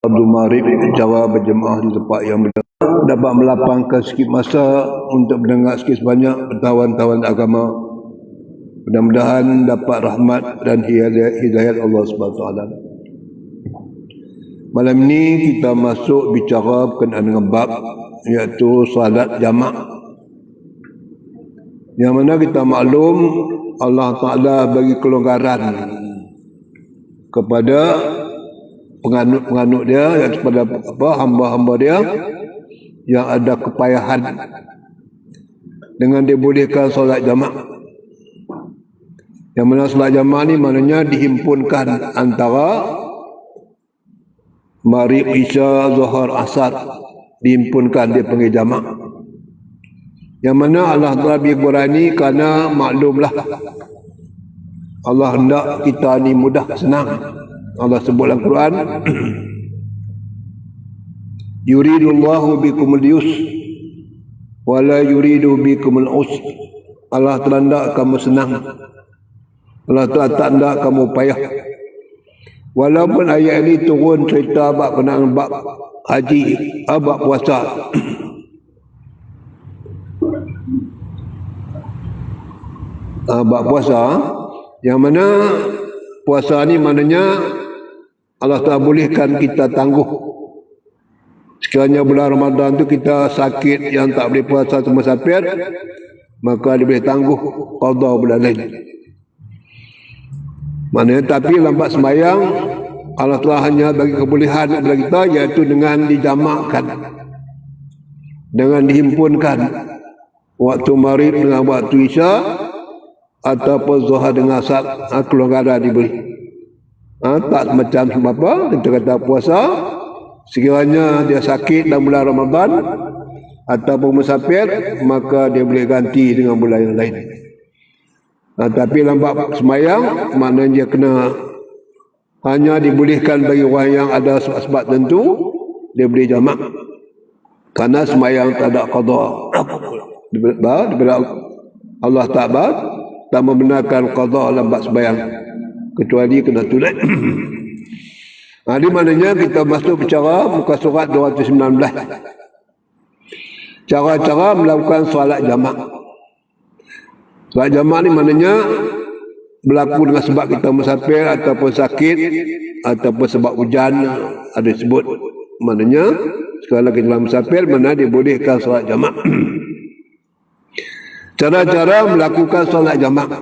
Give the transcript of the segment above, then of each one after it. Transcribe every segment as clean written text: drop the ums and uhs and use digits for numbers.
fardu maghrib cara berjemaah di tempat yang dapat melapangkan sikit masa untuk mendengar sikit sebanyak pengetahuan agama. Mudah-mudahan dapat rahmat dan hidayat Allah SWT. Malam ini kita masuk bicara berkenaan dengan bab iaitu salat jamak. Yang mana kita maklum Allah Ta'ala bagi kelonggaran kepada penganut-penganut dia, yang kepada hamba-hamba dia yang ada kepayahan dengan dibolehkan solat jamak. Yang mana solat jamak ni maknanya dihimpunkan antara maghrib, isya, zuhur, asar, dihimpunkan, dia panggil jamak. Yang mana Allah Ta'ala berani kerana maklumlah Allah hendak kita ni mudah, senang. Allah sebut dalam Quran, yuridullahu bikumul yus wala yuridu bikumul us. Allah Ta'ala hendak kamu senang, Allah Ta'ala tak hendak kamu payah. Walaupun ayat ini turun cerita bab kenaan bab haji, bab puasa. Bab puasa, yang mana puasa ni maknanya Allah Ta'ala bolehkan kita tangguh. Sekiranya bulan Ramadan tu kita sakit yang tak boleh puasa musafir, maka dia boleh tangguh qada bulan lain. Maknanya tapi lambat sembahyang Allah Ta'ala hanya bagi kebolehan kepada kita, iaitu dengan dijamakkan, dengan dihimpunkan waktu maghrib dengan waktu isya, ataupun zuhur dengan asar, kelonggaran diberi. Tak macam apa kita kata puasa, sekiranya dia sakit dalam bulan Ramadan ataupun musafir, maka dia boleh ganti dengan bulan yang lain. Tapi lambat semayang, maknanya dia kena hanya dibolehkan bagi orang yang ada sebab-sebab tentu, dia boleh jamak. Kerana semayang tak ada qada. Daripada Allah Ta'ala tak membenarkan qada lambat semayang, kecuali kena tunai. Ini maknanya kita masuk bicara muka surat 219. Cara-cara melakukan solat jamak. Solat jamak ni maknanya berlaku dengan sebab kita musafir ataupun sakit ataupun sebab hujan, ada sebut. Maknanya sekali kita musafir, mana dibolehkan solat jamak. Cara-cara melakukan solat jamak.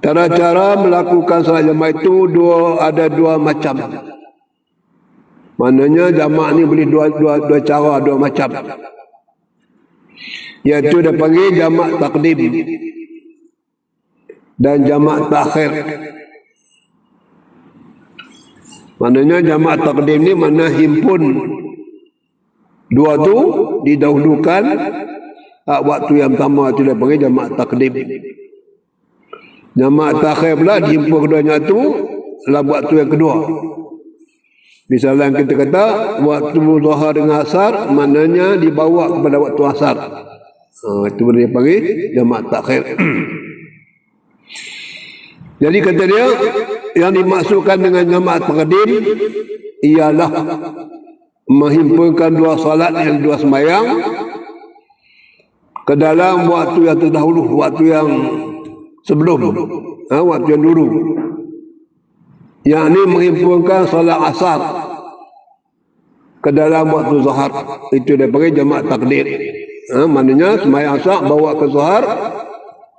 Cara-cara melakukan solat jamak itu ada dua macam. Maknanya jamak ni boleh dua cara, dua macam. Iaitu dia panggil jamak takdim dan jamak takhir. Maknanya jamak takdim ni mana himpun dua tu, didahulukan waktu yang pertama, itu dia panggil jamak takdim. Jamak takhir pula dihimpun keduanya tu dalam waktu yang kedua. Misalnya kita kata waktu zuhur dengan asar, maknanya dibawa kepada waktu asar. Itu dia panggil jamak takhir. Jadi kata dia, yang dimaksudkan dengan jamak takdim ialah menghimpunkan dua salat yang dua sembahyang ke dalam waktu yang terdahulu, waktu yang sebelum, waktu yang dulu. Yang ini menghimpunkan salat asar ke dalam waktu zuhur, itu dia panggil jamak takdim. Maknanya sembahyang asar bawa ke zuhur,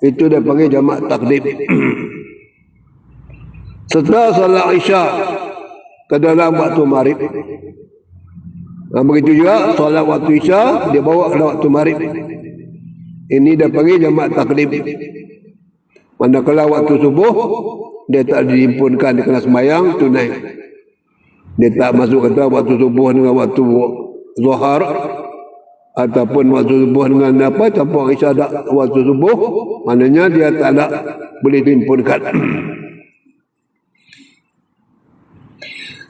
itu dia panggil jamak takdim. Setelah salat isya ke dalam waktu maghrib, begitu juga salat waktu isya dia bawa ke waktu maghrib, ini dia panggil jamak takdim. Manakala waktu subuh dia tak dihimpunkan, dia kena sembahyang tunai. Dia tak masuk kata waktu subuh dengan waktu zuhur ataupun waktu subuh dengan apa, campur isya dak waktu subuh, maknanya dia tak ada boleh dihimpunkan.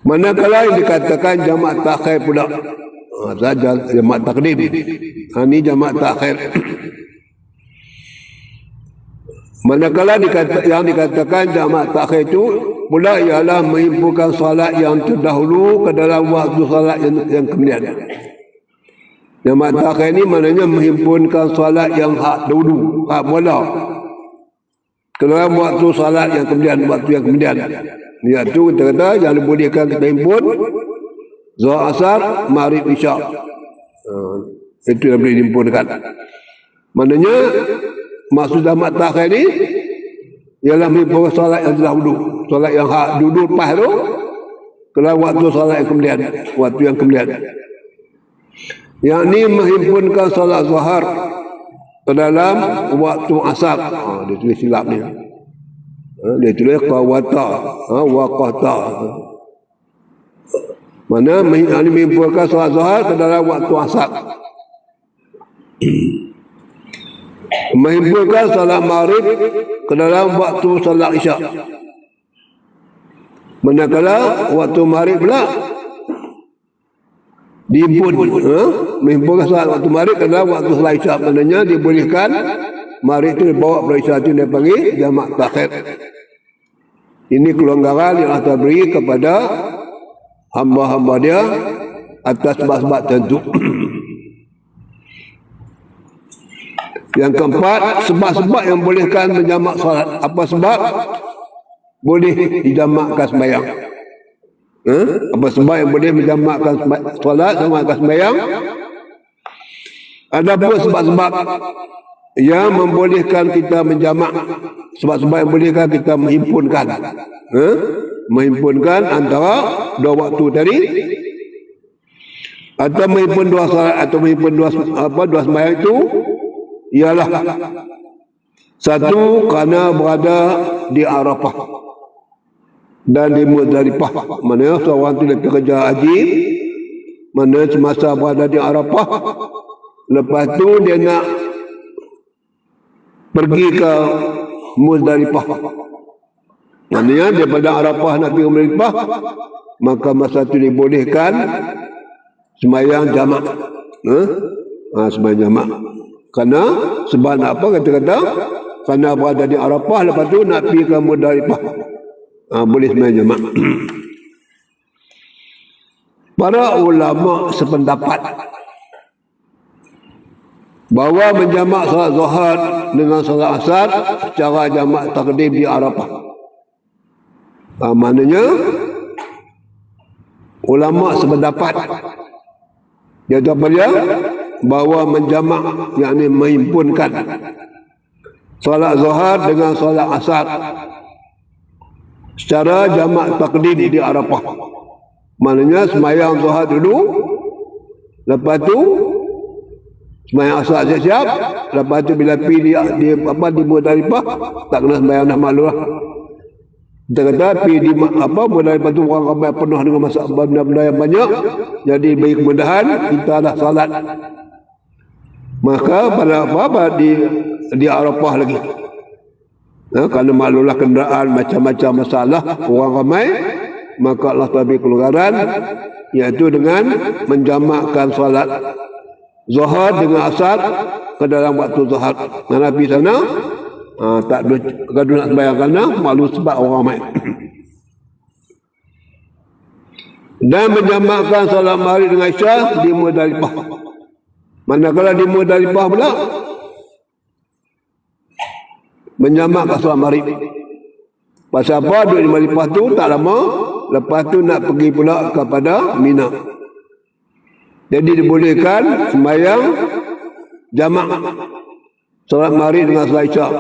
Manakala yang dikatakan jamak takhir pula, saja jamak takdim. Ini jamak takhir. Manakala yang dikatakan jamak takhir itu pula ialah menghimpunkan solat yang terdahulu ke dalam waktu solat yang kemudian. Jamak takhir ni maknanya menghimpunkan solat yang hak dulu, hak mula ke dalam waktu solat yang kemudian, waktu yang kemudian. Iaitu kita kata yang dibolehkan kita himpun Zuhur, Asar, Maghrib, Isyak. Itu yang boleh dihimpunkan. Maknanya maksud jamak takhir ni ialah menghimpunkan solat yang terdahulu, solat yang hak dulu lepas tu ke dalam waktu solat yang kemudian, waktu yang kemudian. Yang ni menghimpunkan solat zuhur ke dalam waktu asar. Dia tulis silap ni. Dia tulis qawata, waqata. Mana menghimpunkan solat zuhur ke dalam waktu asar. Menghimpunkan solat maghrib ke dalam waktu solat isyak. Manakala waktu maghrib pula dihimpun, menghimpunkan solat waktu maghrib ke dalam waktu solat isyak. Maknanya dibolehkan maghrib itu dibawa pada isyak, itu dia panggil jamak takhir. Ini kelonggaran yang Allah beri kepada hamba-hamba dia atas sebab-sebab tertentu. Yang keempat, sebab-sebab yang bolehkan menjamak solat. Apa sebab boleh dijamakkan sembahyang? Apa sebab yang boleh menjamakkan solat sama sembahyang? Ada pun sebab-sebab yang membolehkan kita menjamak, sebab-sebab yang bolehkan kita menghimpunkan, menghimpunkan antara dua waktu tadi, atau menghimpun dua solat, atau menghimpun dua sembahyang itu ialah satu, kerana berada di Arafah dan di Muzdalifah. Mana seorang tu lepas kerja haji, mana semasa berada di Arafah, lepas tu dia nak pergi ke Muzdalifah. Maknanya daripada Arafah nak pergi ke Muzdalifah, maka masa tu dibolehkan sembahyang jamak. Sembahyang jamak. Kerana sebab nak apa, kata-kata kerana berada di Arafah, lepas tu nak pergi ke Muzdalifah, boleh sembahyang jamak. Para ulama sependapat bahawa menjamak solat zuhur dengan solat asar secara jamak takdim di Arafah. Maknanya ulama sependapat, iaitu apa dia? Bahawa menjamak, yakni menghimpunkan solat zuhur dengan solat asar secara jamak takdim di Arafah. Maknanya sembahyang zuhur dulu, lepas tu sembahyang asar siap-siap, lepas tu bila pergi di Muzdalifah tak kena sembahyang dah, malu lah. Kita kata pergi di Muzdalifah tu orang ramai, penuh dengan masalah benda-benda yang banyak, jadi bagi kemudahan kita dah salat. Maka pada di Arafah lagi, kerana maklumlah kenderaan, macam-macam masalah, orang ramai, maka Allah beri kelonggaran, iaitu dengan menjamakkan solat zuhur dengan asar ke dalam waktu zuhur. Nabi sana tak gaduh nak sembahyang kerana malu sebab orang ramai. Dan menjamakkan solat maghrib dengan isyak di Muzdalifah. Manakala di Muzdalifah pula menjamakkan solat maghrib. Pasal apa? Duduk di Muzdalifah tu tak lama, lepas tu nak pergi pula kepada Mina. Jadi dibolehkan sembahyang jamak solat maghrib dengan solat isyak.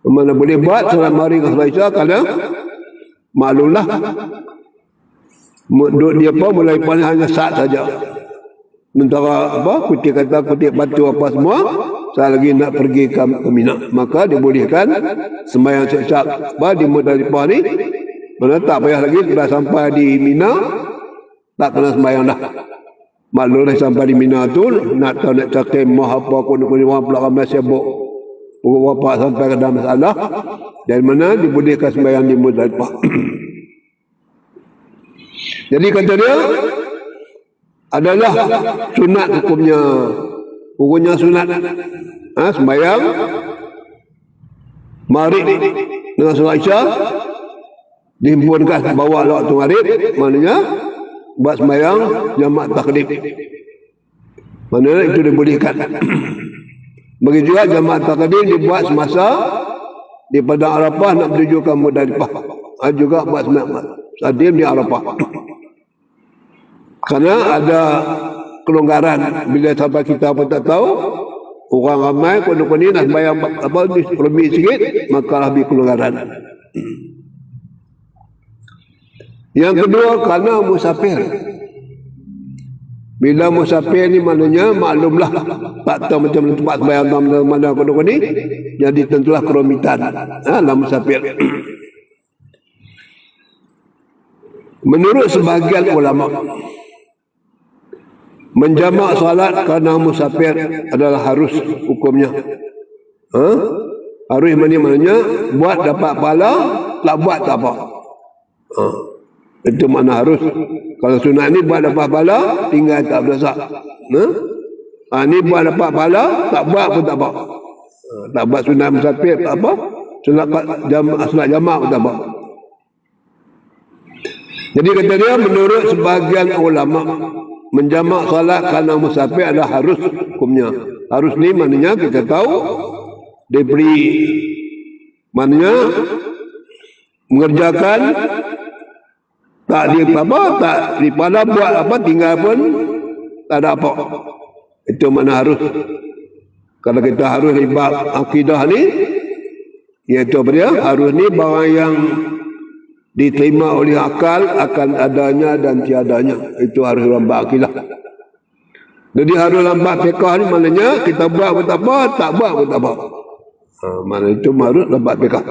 Mana boleh buat solat maghrib dengan solat isyak kerana maklumlah dia pun mulai paling hanya saat saja. Sementara kutip batu apa semua, saya lagi nak pergi ke Mina, maka dibolehkan sembahyang syak di Muzdalifah ni. Mana tak payah lagi, sudah sampai di Mina tak kena sembahyang dah. Maklumlah sampai di Mina tu nak tahu nak cakap mah apa, kuno-kuno orang pula ramai sibuk, pukul berapa sampai ke dalam masalah, dari mana dibolehkan sembahyang di Muzdalifah. Jadi kata dia adalah sunat hukumnya sunat sembahyang maghrib dengan solat isyak dihimpunkan bawa waktu maghrib, maknanya buat sembahyang jamak takdim. Maknanya itu dibolehkan. Begitu juga jamak takdim dibuat semasa di padang Arafah nak menuju ke Muzdalifah. Juga buat sembahyang takdim di Arafah. Karena ada kelonggaran bila sampai kita pun tak tahu, orang ramai konon ni nak sembahyang apa lebih sikit, maka lebih kelonggaran. Yang kedua, kerana musafir. Bila musafir ni maknanya maklumlah tak tahu macam tempat sembahyang mana konon ni, jadi tentulah kerumitan dalam musafir. Menurut sebahagian ulama, menjamak salat kerana musafir adalah harus hukumnya. Harus maknanya buat dapat pahala, tak buat tak apa. Itu makna harus. Kalau sunat ni buat dapat pahala, tinggal tak berdosa. Ni buat dapat pahala, tak buat pun tak apa. Tak buat sunat musafir tak apa. Sunat jamak pun tak apa. Jadi kata dia, menurut sebahagian ulama, menjamak salat kerana musafir adalah harus hukumnya. Harus ni maknanya kita tahu diberi, maknanya mengerjakan tak di apa, tak daripada buat apa, tinggal pun tak ada apa. Itu makna harus. Kalau kita harus ribak akidah ni, iaitu apa dia? Harus ni barang yang diterima oleh akal akan adanya dan tiadanya. Itu harus lambat akidah. Jadi harus lambat fiqah ni maknanya kita buat pun tak apa, tak buat pun tak apa. Maknanya itu harus lambat fiqah.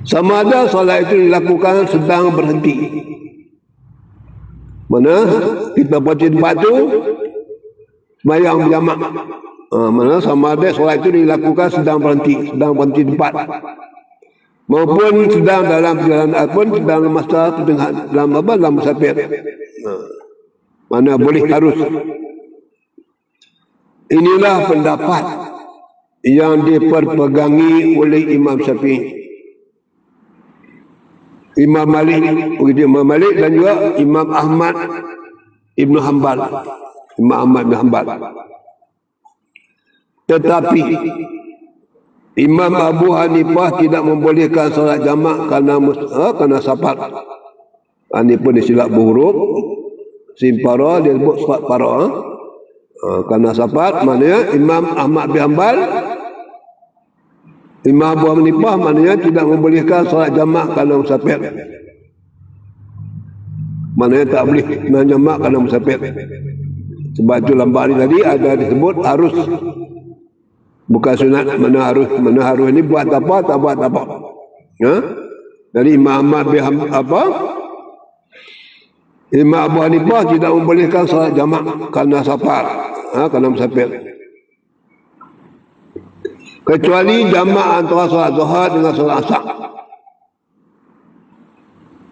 Sama ada solat itu dilakukan sedang berhenti. Mana kita baca tempat tu sembahyang berjamak. Mana sama ada solat itu dilakukan sedang berhenti tempat. Maupun sedang dalam perjalanan pun sedang masa tengah dalam musafir. Mana boleh harus. Inilah pendapat yang diperpegangi oleh Imam Syafi'i, Imam Malik dan juga Imam Ahmad Ibn Hanbal. Imam Ahmad Ibn Hanbal. Tetapi Imam Abu Hanifah tidak membolehkan solat jamak kerana safar. Ini pun disilap berhuruf simpara, dia sebut solat para. Kerana safar, maknanya Imam Ahmad bin Hanbal, Imam Abu Hanifah maknanya tidak membolehkan solat jamak kerana musafir. Maknanya tak boleh jamak kerana musafir. Sebab itu lambat ni tadi ada disebut harus, bukan sunat. Mana harus ni buat apa, tak buat apa. Jadi Imam Ahmad bin Imam Abu Hanifah tidak membolehkan solat jamak kerana safar, kerana musafir. Kecuali jamak antara solat zuhur dengan solat asar.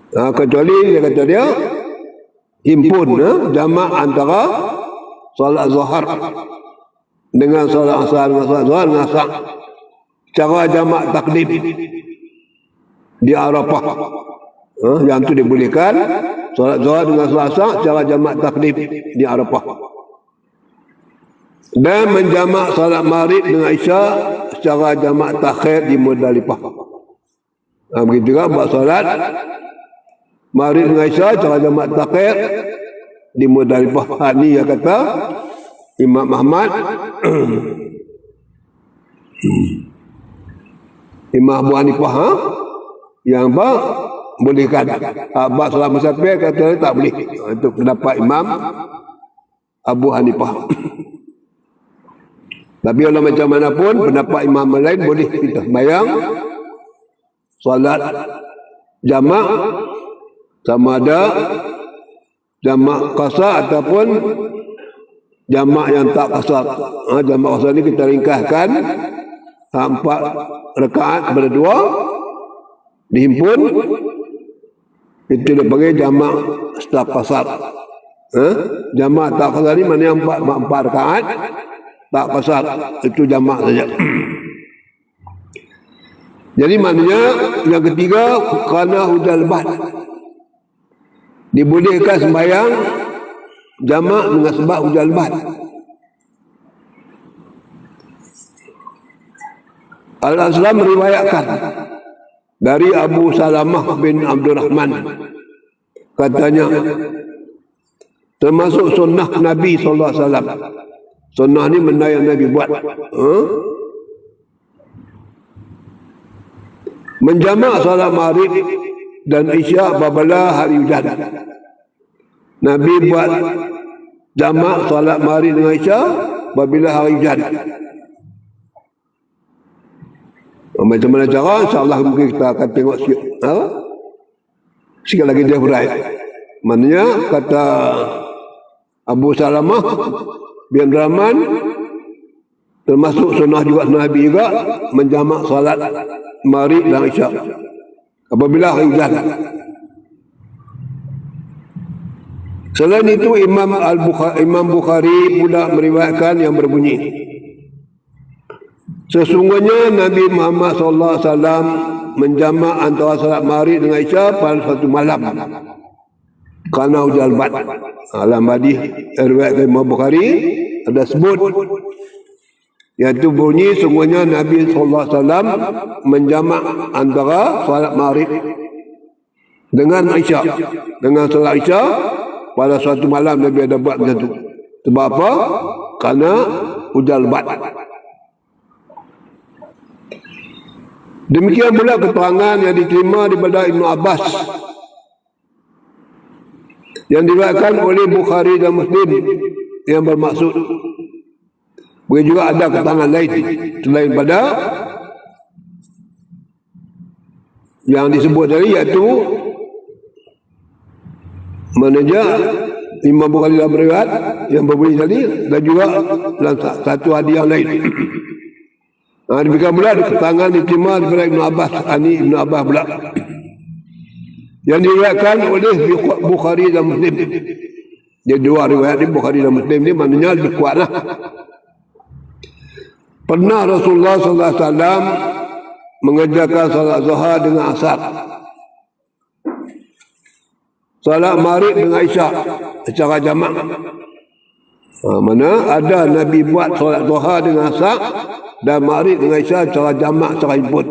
Kecuali dia kata dia himpun jamak antara solat zuhur dengan solat asar, dengan solat zuhur dengan asar. Cara jamak takdim di Arafah. Yang tu dibolehkan solat zuhur dengan solat asar, cara jamak takdim di Arafah. Dan menjamak salat maghrib dengan isya secara jamak takhir di Muzdalifah. Begitu juga buat salat maghrib dengan isya secara jamak takhir di Muzdalifah. Ini yang kata Imam Ahmad, Imam Abu Hanifah yang bolehkan. Buat salat musafir kata tak boleh. Itu pendapat Imam Abu Hanifah. Tapi walau macam mana pun, pendapat imam lain boleh kita sembahyang solat jamak, sama ada jamak qasar ataupun jamak yang tak qasar. Jamak qasar ni kita ringkaskan 4 rakaat kepada 2 dihimpun, itu dipanggil jamak tak qasar. Jamak tak qasar ni mana 4 rakaat tak kasar, itu jamak saja. Jadi maknanya yang ketiga, kerana hujan lebat, dibolehkan sembahyang jamak dengan sebab hujan lebat. Al-Aslam meriwayatkan dari Abu Salamah bin Abdurrahman, katanya termasuk sunnah Nabi SAW. Sunnah ni benda yang Nabi buat. Menjamak salat maghrib dan isyak apabila hari hujan. Nabi buat jamak salat maghrib dengan isyak apabila hari hujan. Macam mana cara? InsyaAllah mungkin kita akan tengok sikit lagi dia berai. Maknanya kata Abu Salamah bin Rahman, termasuk sunnah juga Nabi juga menjamak salat maghrib dan isyak apabila hari hujan. Selain itu Imam Bukhari pula meriwayatkan yang berbunyi, sesungguhnya Nabi Muhammad SAW menjamak antara salat maghrib dengan isyak pada suatu malam kerana hujan lebat. Dalam hadis riwayat Imam Bukhari ada sebut, iaitu bunyi sungguhnya Nabi SAW menjamak antara salat maghrib dengan isyak, dengan salat isyak pada suatu malam. Nabi ada buat macam tu. Sebab apa? Kerana hujan lebat. Demikian pula keterangan yang diterima daripada Ibn Abbas yang diriwayatkan oleh Bukhari dan Muslim yang bermaksud. Boleh juga ada keterangan lain selain pada yang disebut tadi, iaitu maknanya Imam Bukhari dalam riwayat yang berbunyi tadi, dan juga dalam satu hadis yang lain. Demikian pula keterangan diterima daripada Ibn Abbas, Ibn Abbas pula, yang diriwayatkan oleh Bukhari dan Muslim. Dia dua riwayat di Bukhari dan Muslim ni maknanya lebih kuat lah. Pernah Rasulullah SAW mengerjakan salat zuhur dengan asar, salat maghrib dengan isyak secara jamak. Mana ada Nabi buat salat zuhur dengan asar dan maghrib dengan isyak secara jamak, secara himpun.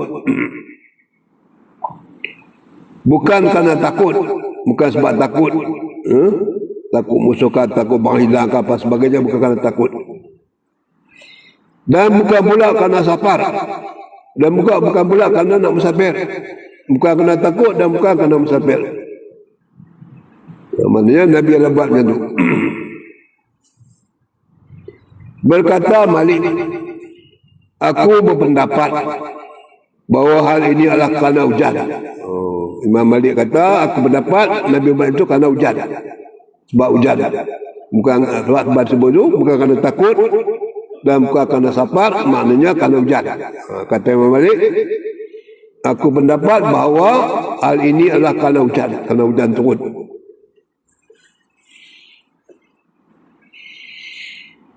Bukan kerana takut, bukan sebab takut, takut musuhkan, takut bang hilang apa sebagainya, bukan kerana takut. Dan bukan pula kerana safar, dan bukan pula kerana nak musafir. Bukan kerana takut dan bukan kerana musafir. Maknanya Nabi ada buat macam tu. Berkata Malik, aku berpendapat bahawa hal ini adalah kerana hujan. Imam Malik kata, aku berdapat Nabi buat itu kerana hujan. Sebab hujan. Bukan sebab sebut itu, bukan kerana takut dan bukan kerana safar, maknanya kerana hujan. Kata Imam Malik, aku pendapat bahawa hal ini adalah kerana hujan turun.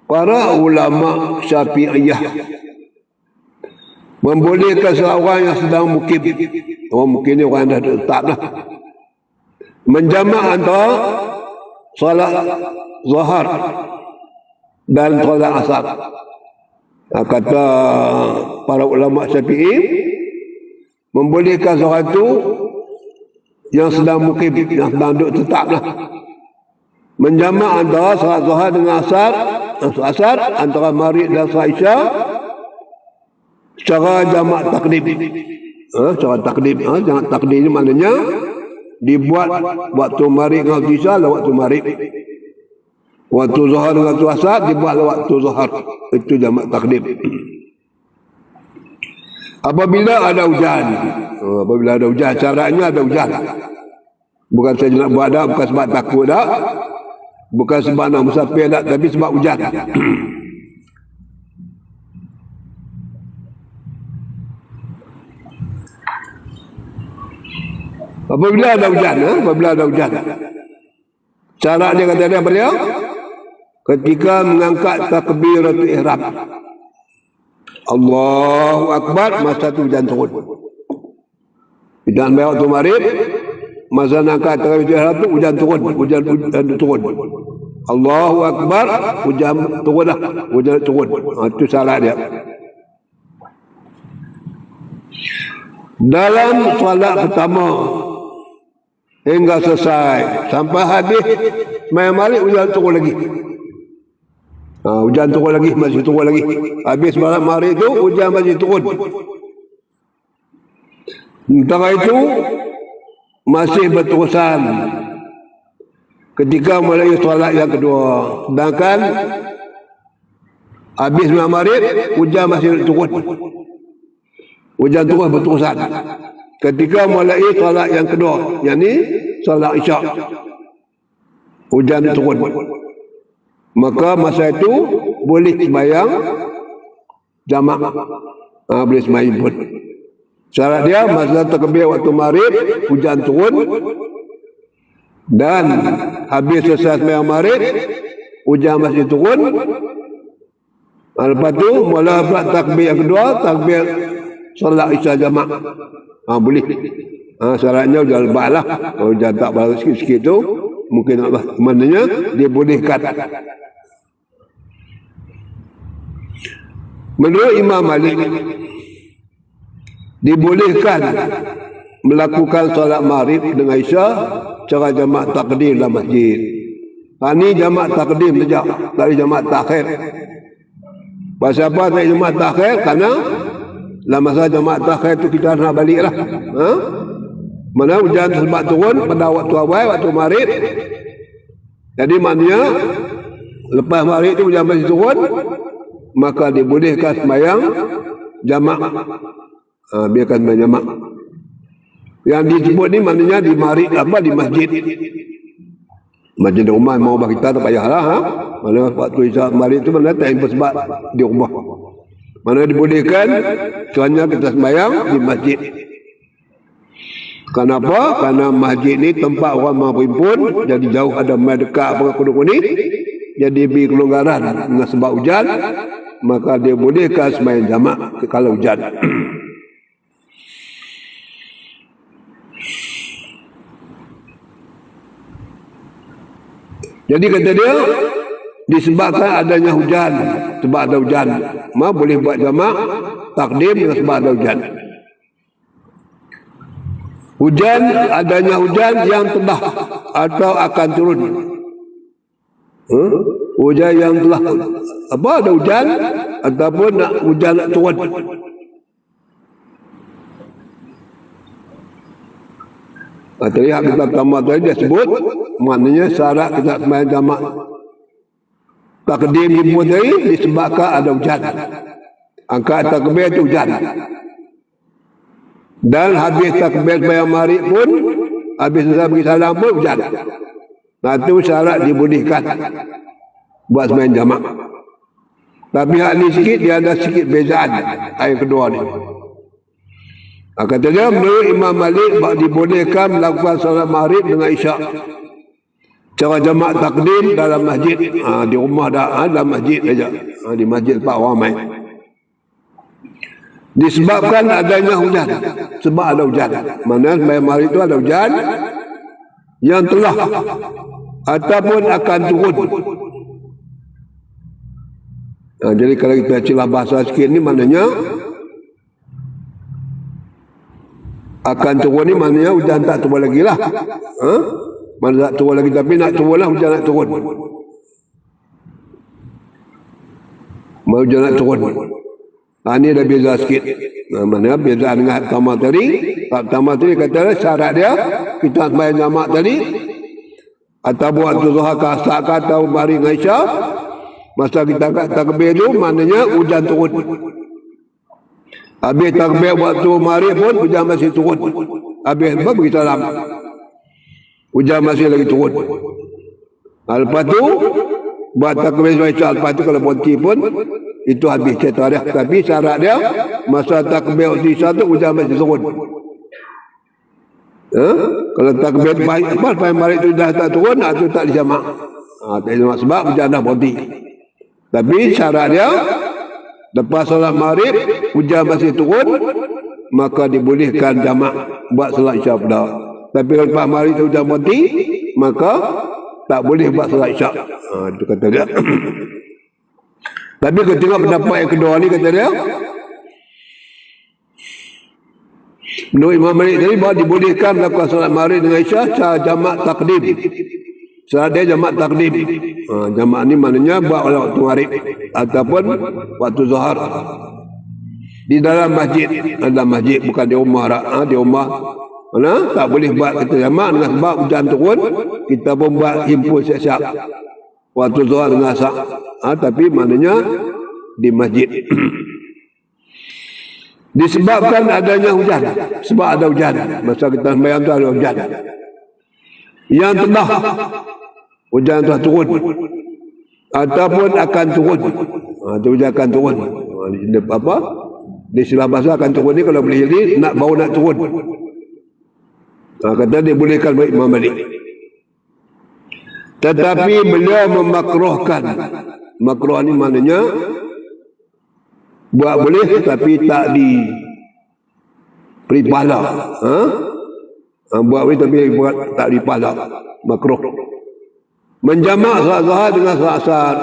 Para ulama Syafi'iyah membolehkan seorang yang sedang mukim, mukim ni orang dah letak dah, menjamak antara salat zuhur dan salat asar. Kata para ulama Syafi'i, membolehkan seorang itu yang sedang mukim, yang sedang duduk tetap lah, menjamak antara salat zuhur dengan asar, antara maghrib dan salat isyak secara jamak takdim. Secara takdim, jamak takdim ni maknanya dibuat waktu maghrib dengan waktu isyak adalah waktu maghrib, waktu zuhur dengan waktu asar dibuat waktu zuhur. Itu jamak takdim. Apabila ada hujan, syaratnya ada hujan. Bukan saya nak buat dah, bukan sebab takut dah, bukan sebab nak musafir dah, tapi sebab hujan. Apabila ada hujan, cara dia kata dia apa dia? ketika mengangkat takbiratul ihram. Allahu Akbar, masa tu hujan turun. Dan waktu maghrib, masa nak angkat takbiratul ihram tu hujan turun. Allahu Akbar, hujan turun dah. Hujan turun. Itu salah dia. Dalam solat pertama hingga selesai sampai habis main balik hujan turun lagi. Hujan turun lagi, masih turun lagi. Habis malam hari itu hujan masih turun. Sementara itu masih berterusan ketika mulai solat yang kedua. Sedangkan habis malam hari hujan masih turun. Hujan turun berterusan. Ketika mulai solat yang kedua, yakni solat Isyak, hujan turun. Maka masa itu boleh sembahyang jamak. Boleh sembahyang pun. Syarat dia masa takbir waktu maghrib hujan turun dan habis selesai sembahyang maghrib hujan masih turun. Lepas tu mula pula takbir yang kedua, takbir solat Isyak jamak. Boleh. Syaratnya hujan lebat lah. Kalau hujan tak balas sikit-sikit tu mungkin maknanya dia bolehkan. Menurut Imam Malik, dibolehkan melakukan solat maghrib dengan Isyak cara jamak takdim dalam masjid. Ini jamak takdim saja, tak ada jamak takhir. Pasal apa tak ada jamak takhir? Kerana dalam masa jamak takhir tu kita nak balik lah. Mana hujan sebab turun pada waktu awal, waktu maghrib. Jadi maknanya lepas maghrib tu hujan masih turun, maka dibolehkan sembahyang jamak. Biarkan sembahyang jamak. Yang disebut ni maknanya di maghrib di masjid. Masjid rumah mau bagi kita tak payahlah. Mana waktu Isyak maghrib tu mana tak impas sebab di rumah. Mana dibolehkan kerana kita sembahyang di masjid. Kenapa? Kerana masjid ni tempat orang berhimpun, jadi jauh ada mai dekat apa ni, jadi beri kelonggaran dengan sebab hujan, maka dia bolehkan sembahyang jamak kalau hujan. Jadi kata dia, disebabkan adanya hujan, sebab ada hujan, boleh buat jamak takdim dengan sebab ada hujan. Hujan, adanya hujan yang telah atau akan turun. Hujan yang telah ada hujan ataupun hujan nak turun. Terlihat kita pertama tadi dia sebut maknanya syarat kita sembahyang jamak takdim himpun tadi disebabkan ada hujan. Angkat takbir itu hujan. Dan habis takbir sembahyang maghrib pun, habis selesai bagi salam pun hujan. Itu syarat dibolehkan buat sembahyang jamak. Tapi hak ni sikit dia ada sikit bezaan ayat kedua ni. Katanya menurut Imam Malik dibolehkan melakukan solat maghrib dengan Isyak cara jamak takdim dalam masjid. Di rumah dah, dalam masjid saja. Di masjid tempat ramai. Disebabkan adanya hujan. Sebab ada hujan. Mana sembahyang maghrib itu ada hujan yang telah ataupun akan turun. Jadi kalau kita celah bahasa sikit ni maknanya akan turun ni maknanya hujan tak turun lagi lah. Mana tak turun lagi, tapi nak turun lah, hujan nak turun. Hujan nak turun. Ini dah beza sikit. Mana beza dengan pertama tadi. Pertama tadi kata syarat dia kita sembahyang jamak tadi atau buat zuhur ke asar ke atau maghrib dengan Isyak. Masa kita kat takbir tu maknanya hujan turun. Habis takbir waktu maghrib pun hujan masih turun. Habis apa bagi salam, hujan masih lagi turun. Lepas tu buat takbir Isyak. Lepas tu kalau berhenti pun itu habis cerita dia. Tapi syarat dia masa takbir Isyak tu hujan masih turun. Kalau takbir baik maghrib tu dah tak turun, itu tak dijamak. Tak jamak sebab hujan dah berhenti. Tapi syarat dia, lepas solat maghrib hujan masih turun, maka dibolehkan jamak buat solat isyak pula. Tapi kalau lepas maghrib hujan berhenti, maka tak boleh buat solat isyak. Itu kata dia. Tapi kalau tengok pendapat yang kedua ni, kata dia, menurut Imam Malik tadi bahawa dibolehkan melakukan solat maghrib dengan isyak secara jamak takdim. Secara dia jamak takdim. Jamak ni maknanya buat waktu maghrib ataupun waktu zuhur di dalam masjid. Dalam masjid, bukan di rumah. Di rumah mana tak boleh buat kita jamak dengan sebab hujan turun, kita pun buat himpun siap-siap waktu zuhur dengan asar. Tapi maknanya di masjid. Disebabkan adanya hujan. Sebab ada hujan. Masa kita sembahyang tu ada hujan. Yang telah hujan telah turun. Ataupun akan turun. Hujan akan turun. Apa? Di istilah bahasa akan turun ni kalau boleh jadi baru nak turun. Kata dia bolehkan bagi Imam Malik. Tetapi beliau memakruhkan. Makruh ni maknanya buat boleh tapi tak beri pahala. Buat boleh tapi tak beri pahala. Makruh. Menjamak solat zuhur dengan solat asar.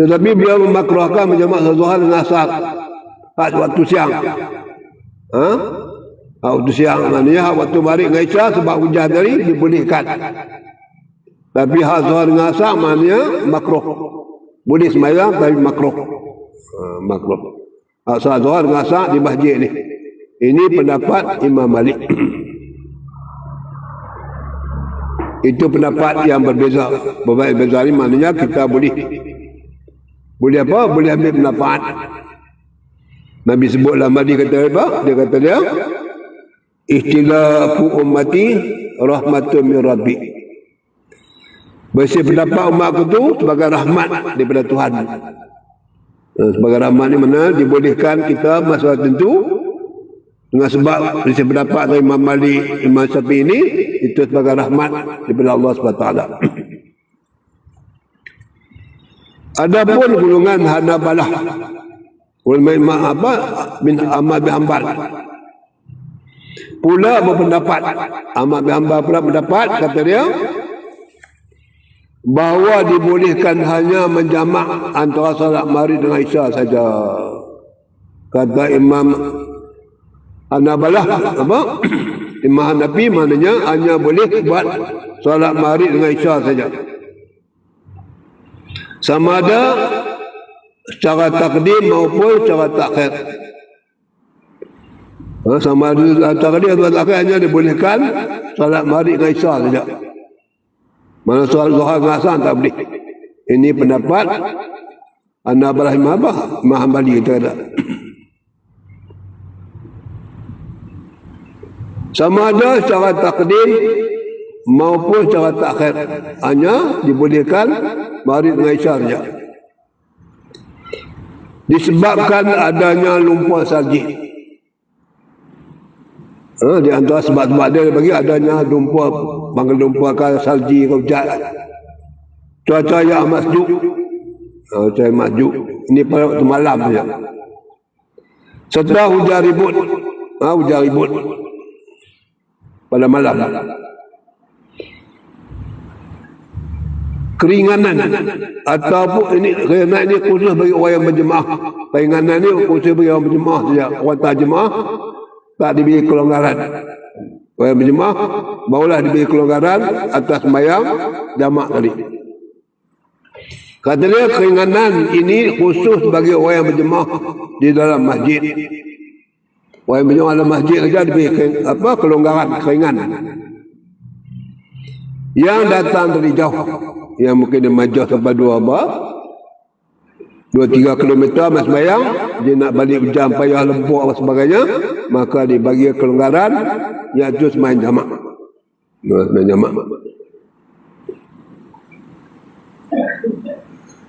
Tetapi beliau memakruhkan menjamak solat zuhur dengan asar waktu siang. Waktu siang maknanya waktu maghrib dengan isyak sebab hujan tadi dibolehkan. Tapi hak zuhur dengan asar maknanya makruh. Boleh sembahyang tapi makruh. Makruh. Solat zuhur dengan asar di masjid ni. Ini pendapat Imam Malik. Itu pendapat yang berbeza. Berbeza ni maknanya kita boleh apa? Boleh ambil pendapat. Nabi sebut dalam hadis kata apa? Dia kata dia, ikhtilafu ummati rahmatun min rabbi. Bersih pendapat umatku tu sebagai rahmat daripada Tuhan. Sebagai rahmat ni mana dibolehkan kita masalah tentu dengan sebab bersih pendapat dari Imam Malik, Imam Syafi'i ini itu sebagai rahmat daripada Allah SWT. Adapun golongan Hanabalah, ulama apa bin Ahmad bin Hanbal pula berpendapat. Ahmad bin Hanbal pula berpendapat, kata dia, bahawa dibolehkan hanya menjamak antara salat maghrib dengan isyak saja. Kata Imam Hanabalah apa? Imam Hanafi maknanya hanya boleh buat salat maghrib dengan isyak saja. Sama ada secara takdim maupun secara takhir. Sama ada takdim atau takhir hanya dibolehkan salat maghrib dengan isyak saja. Mana soal zuhur dengan asar tak boleh. Ini pendapat Hanabalah Imam Hanbali kita kata. Sama ada secara takdim maupun secara takhir, hanya dibolehkan maghrib dengan isyak saja. Disebabkan adanya lumpur salji. Di antara sebab-sebab dia bagi adanya lumpur, panggil lumpur kan salji ke hujan. Cuaca yang amat sejuk. Cuaca yang amat sejuk. Ini pada waktu malam saja. Setelah hujan ribut. Hujan ribut pada malam. Keringanan ataupun keringanan ini khusus bagi orang yang berjemaah. Keringanan ini khusus bagi orang berjemaah saja. Orang tak jemaah tak diberi kelonggaran. Orang yang berjemaah barulah diberi kelonggaran atas sembahyang jamak tadi. Kata dia keringanan ini khusus bagi orang yang berjemaah di dalam masjid. Orang yang berjemaah dalam masjid saja diberi kelonggaran, keringanan. Yang datang dari jauh, yang mungkin dia majah sampai 2-3 kilometer mas sembahyang, dia nak balik hujan payah lempuk apa sebagainya, maka dibagi kelonggaran yang itu sembahyang jamak. Sembahyang jamak.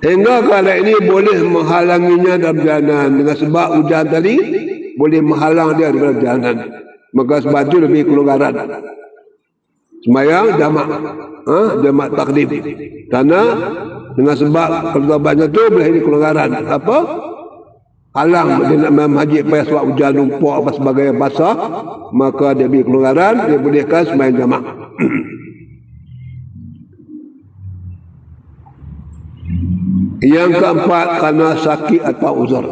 Hingga kalau ini boleh menghalanginya dalam perjalanan dengan sebab hujan tadi boleh menghalang dia dalam perjalanan, maka sebab itu lebih kelonggaran. Semayang jamak, jamak takdim. Karena dengan sebab kelonggaran tu boleh ini kelonggaran apa? Halang dia nak main haji payah sebab hujan lumpur apa sebagai basah, maka dia beri kelonggaran, dia bolehkan semayang jamak. Yang keempat, kerana sakit atau uzur.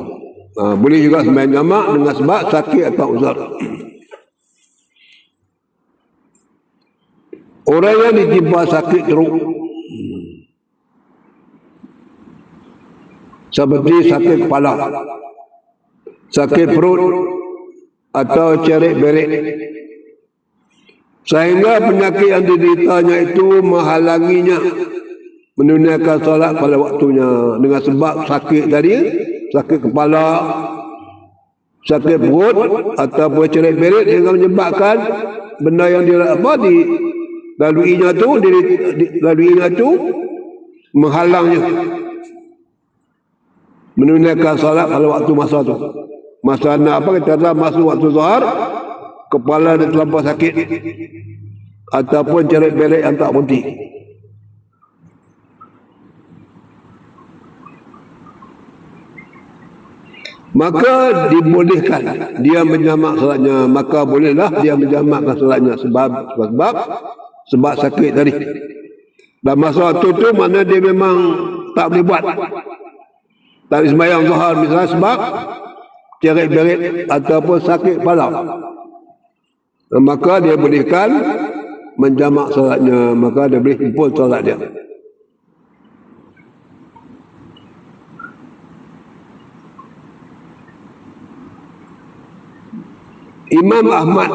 Boleh juga semayang jamak dengan sebab sakit atau uzur. Orang yang ditimpa sakit teruk, seperti sakit kepala, sakit perut, atau cerik-berik, sehingga penyakit yang dideritanya itu menghalanginya menunaikan solat pada waktunya, dengan sebab sakit tadi, sakit kepala, sakit perut, ataupun cerik-berik, yang menyebabkan benda yang dilaluinya tu menghalangnya menunaikan solat pada waktu masa tu. Masa nak apa, kita kata masa waktu zuhur, kepala dia terlampau sakit, ataupun cerik-berik yang tak berhenti. Maka dibolehkan dia menjamak solatnya, maka bolehlah dia menjamakkan solatnya sebab sakit tadi. Dan masa waktu tu mana dia memang tak boleh buat, tak boleh sembahyang zuhur misalnya sebab cerik-berik ataupun sakit kepala, maka dia bolehkan menjamak solatnya, maka dia boleh himpun solat dia. Imam Ahmad,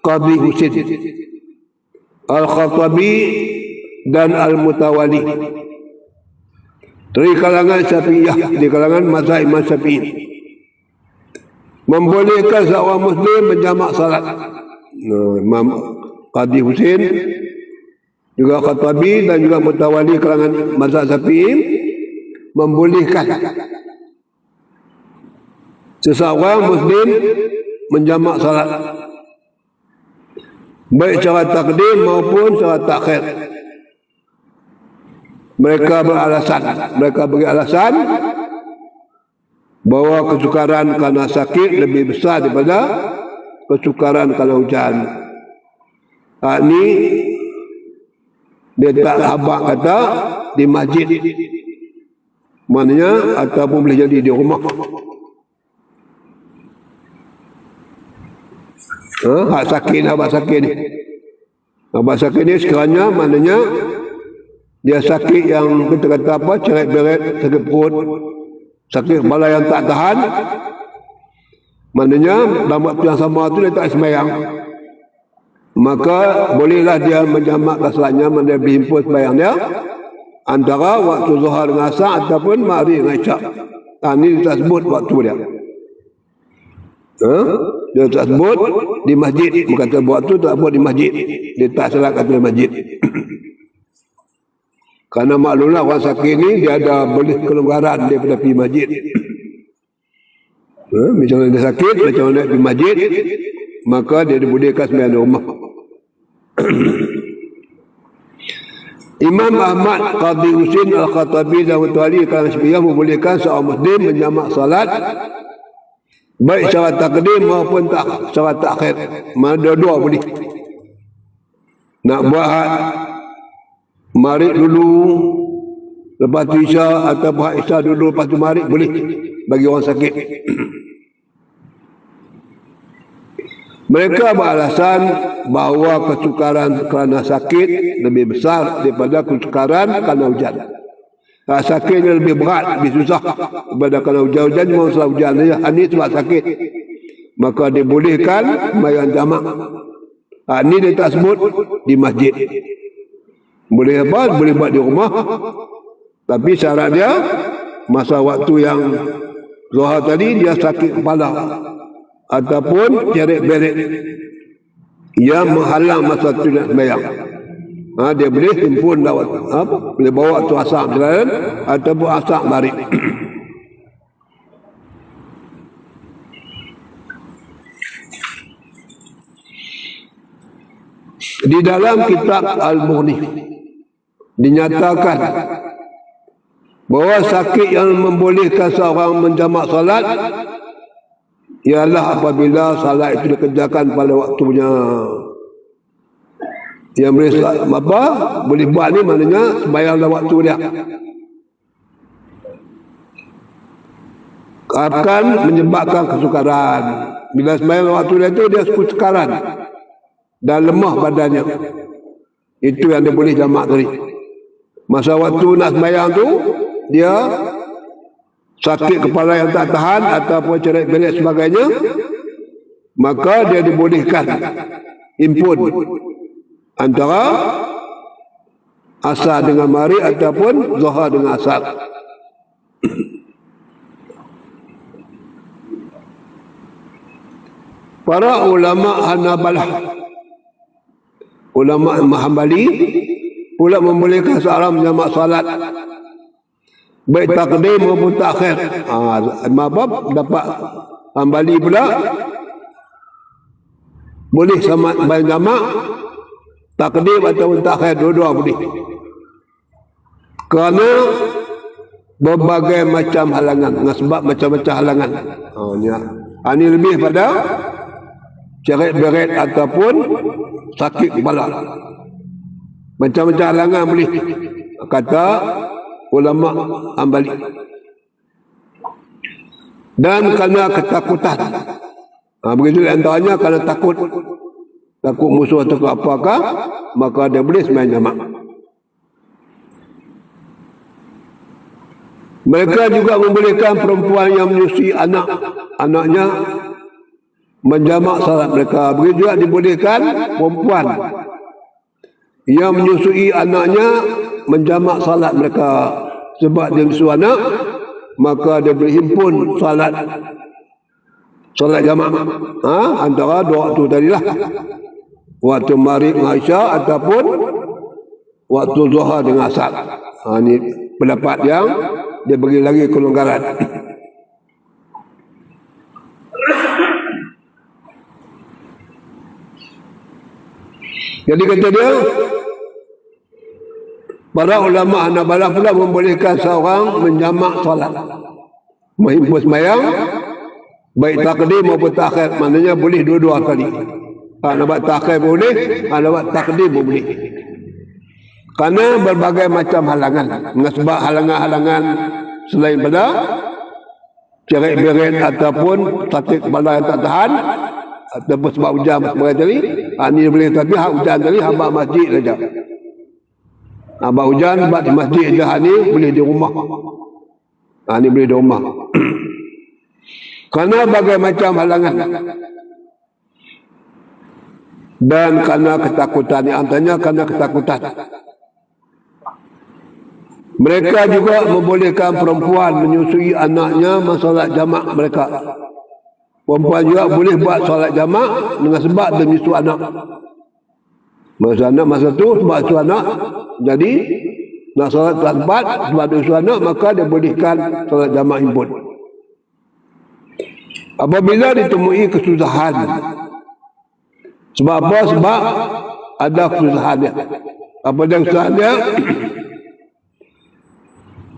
Qadhi Husin, Al-Khattabi dan Al-Mutawali dari kalangan Syafi'iyah, di kalangan mazhab Imam Syafi'i, membolehkan seorang Muslim menjamak salat. Imam Qadhi Husin, juga Khattabi dan juga Mutawali kalangan mazhab Syafi'i membolehkan seseorang Muslim menjamak salat, baik secara takdim maupun secara takhir. Mereka beri alasan bahawa kesukaran kerana sakit lebih besar daripada kesukaran kalau hujan. Ini dia tak habaq kata di masjid, maknanya ataupun boleh jadi di rumah. Hak sakit ni. Abang sakit ni sekiranya maknanya dia sakit yang kita kata apa, cerit-berit, sakit perut, sakit kepala yang tak tahan, maknanya dalam waktu yang sama tu dia tak sembahyang, maka bolehlah dia menjamakkan solatnya, dia berhimpun sembahyang dia antara waktu zuhur dengan asar ataupun maghrib dengan isyak. Ini kita sebut waktu dia. Dia tak sebut di masjid, bukan kata buat tu tak buat di masjid, dia tak salah kata di masjid. Kerana maklumlah orang sakit ni dia ada boleh kelonggaran daripada pergi masjid. Misalnya dia sakit, macam mana pergi masjid, maka dia dibolehkan sembahyang di rumah. Imam Ahmad, Qadhi Husin, Al-Khattabi dan Mutawali kalangan Syafi'iyah membolehkan seorang Muslim menjamak salat baik secara takdim maupun secara takhir. Mana dua-dua boleh. Nak buat maghrib dulu lepas tu isyak, atau buat isyak dulu lepas tu maghrib, boleh bagi orang sakit. Mereka beralasan bahawa kesukaran kerana sakit lebih besar daripada kesukaran kerana hujan. Sakitnya lebih berat, lebih susah daripada kalau hujan-hujan, masalah hujan saja. Ini sebab sakit, maka dibolehkan sembahyang jamak. Ini dia tak sebut di masjid. Boleh apa? Boleh buat di rumah, tapi syarat dia masa waktu yang zuhur tadi dia sakit kepala ataupun cerit-berit yang menghalang masa tu nak sembahyang. Dia boleh himpun lawat apa? Boleh bawa waktu asar misalnya, ataupun asar maghrib. Di dalam kitab Al-Mughni dinyatakan bahawa sakit yang membolehkan seorang menjamak salat ialah apabila salat itu dikerjakan pada waktunya. Yang boleh apa? Boleh buat ni maknanya sembahyang dalam waktu dia. Akan menyebabkan kesukaran. Bila sembahyang dalam waktu dia tu dia kesukaran dan lemah badannya. Itu yang dia boleh jamak tadi. Masa waktu nak sembahyang tu dia sakit kepala yang tak tahan ataupun cerai-berai sebagainya, maka dia dibolehkan impun antara asar dengan maghrib ataupun zuhur dengan asar. Para ulama Hanabalah, ulama Hambali pula membolehkan seorang menjamak salat baik takdim maupun takhir. Mabab dapat Hambali pula boleh sama berjamak takdim ataupun takhir, dua-dua boleh. Kerana berbagai macam halangan, dengan sebab macam-macam halangan. Ini lebih pada ceret-beret ataupun sakit kepala. Macam-macam halangan boleh, kata ulama Hambali. Dan kerana ketakutan, begitu antaranya kerana takut musuh atau apakah, maka dia boleh sembahyang jamak. Mereka juga membolehkan perempuan yang menyusui anaknya menjamak salat mereka. Begitu juga dibolehkan perempuan yang menyusui anaknya menjamak salat mereka. Sebab dia menyusui anak, maka dia boleh himpun salat jamak antara dua waktu tadilah, waktu maghrib dengan isyak ataupun waktu zuhur dengan asar. Ini pendapat yang dia bagi lagi kelonggaran. Jadi kata dia, para ulama Hanabalah pula membolehkan seorang menjamak salat, menghimpun sembahyang baik takdim maupun takhir, maknanya boleh dua-dua kali. Nak buat takhir boleh, nak buat takdim boleh. Kerana berbagai macam halangan, dengan sebab halangan-halangan selain pada ceret-beret ataupun sakit kepala yang tak tahan ataupun sebab hujan sebagai tadi. Ini boleh, tapi hak hujan tadi hamba masjid saja. Hamba hujan sebab di masjid je, ini boleh di rumah. Ini boleh di rumah. Kerana berbagai macam halangan dan kerana ketakutan, yang antaranya kerana ketakutan. Mereka juga membolehkan perempuan menyusui anaknya mensolat jamak mereka. Perempuan juga boleh buat solat jamak dengan sebab dia menyusui anak. Masa tu sebab menyusui anak, jadi nak solat tempat sebab dia menyusui anak, maka dia bolehkan solat jamak himpun. Apabila ditemui kesusahan. Sebab apa? Sebab ada kesusahan dia. Apa dia kesusahan dia?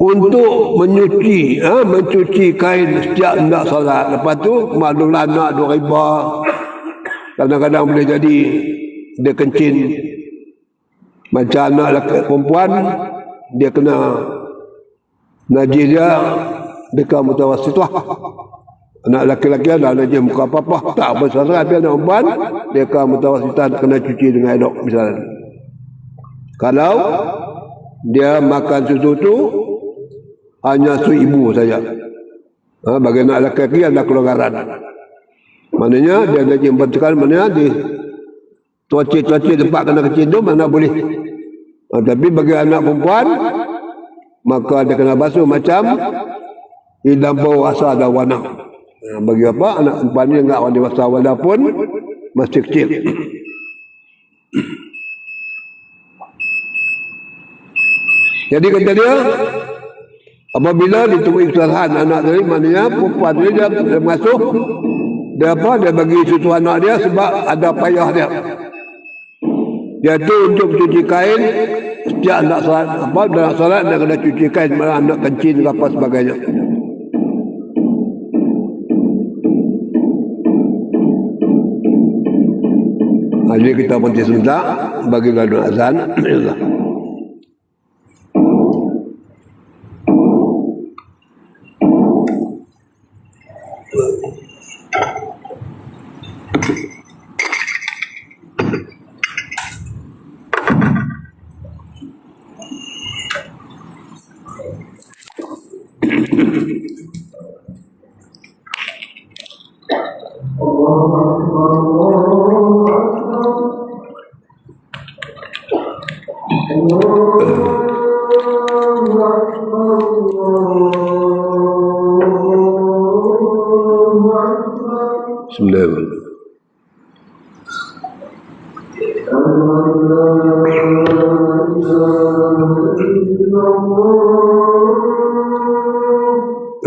Untuk mencuci kain setiap nak solat. Lepas tu maklumlah anak dua riba, kadang-kadang boleh jadi dia kencing. Macam anak lelaki perempuan, dia kena najis dia dekat mutawassitah. Anak lelaki-lelaki ada najis muka apa-apa, tak besar-besar. Tapi anak perempuan dia dekat mutawassitah, kena cuci dengan elok misalnya. Kalau dia makan susu tu hanya susu ibu saja, bagi anak lelaki ada kelonggaran. Maknanya dia ada jembatkan, maknanya di cuaca tempat kena kecil tu mana boleh. Tapi bagi anak perempuan, maka dia kena basuh macam hilang bau rasa dan warna. Bagi apa? Anak perempuan ni enggak orang dewasa walaupun masih kecil. Jadi kata dia, apabila ditemui kesalahan anak tadi, maknanya perempuan dia masuk, dia bagi susu anak dia sebab ada payah dia. Iaitu untuk cuci kain, setiap nak salat apa nak salat nak kena cuci kain, malah nak kencing apa sebagainya. Jadi kita berhenti sebentar bagi lalu azan.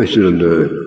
Bismillahirrahmanirrahim.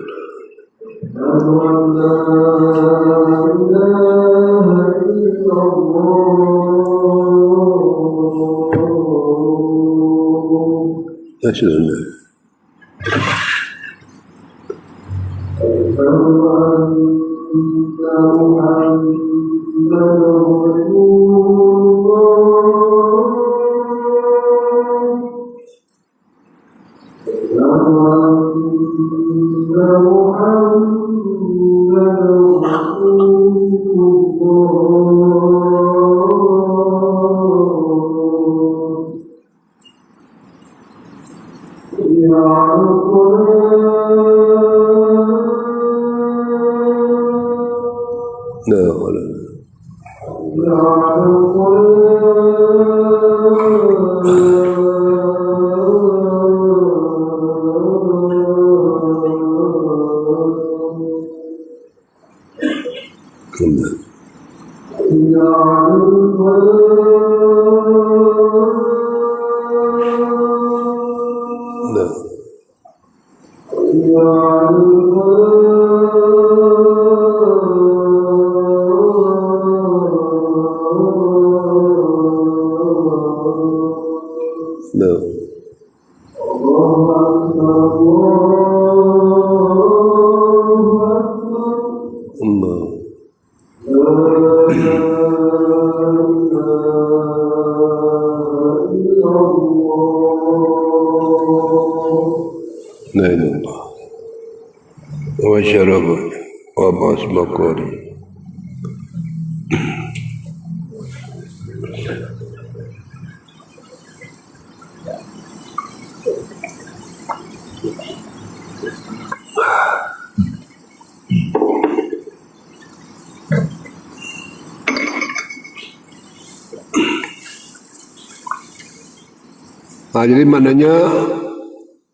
Jadi maknanya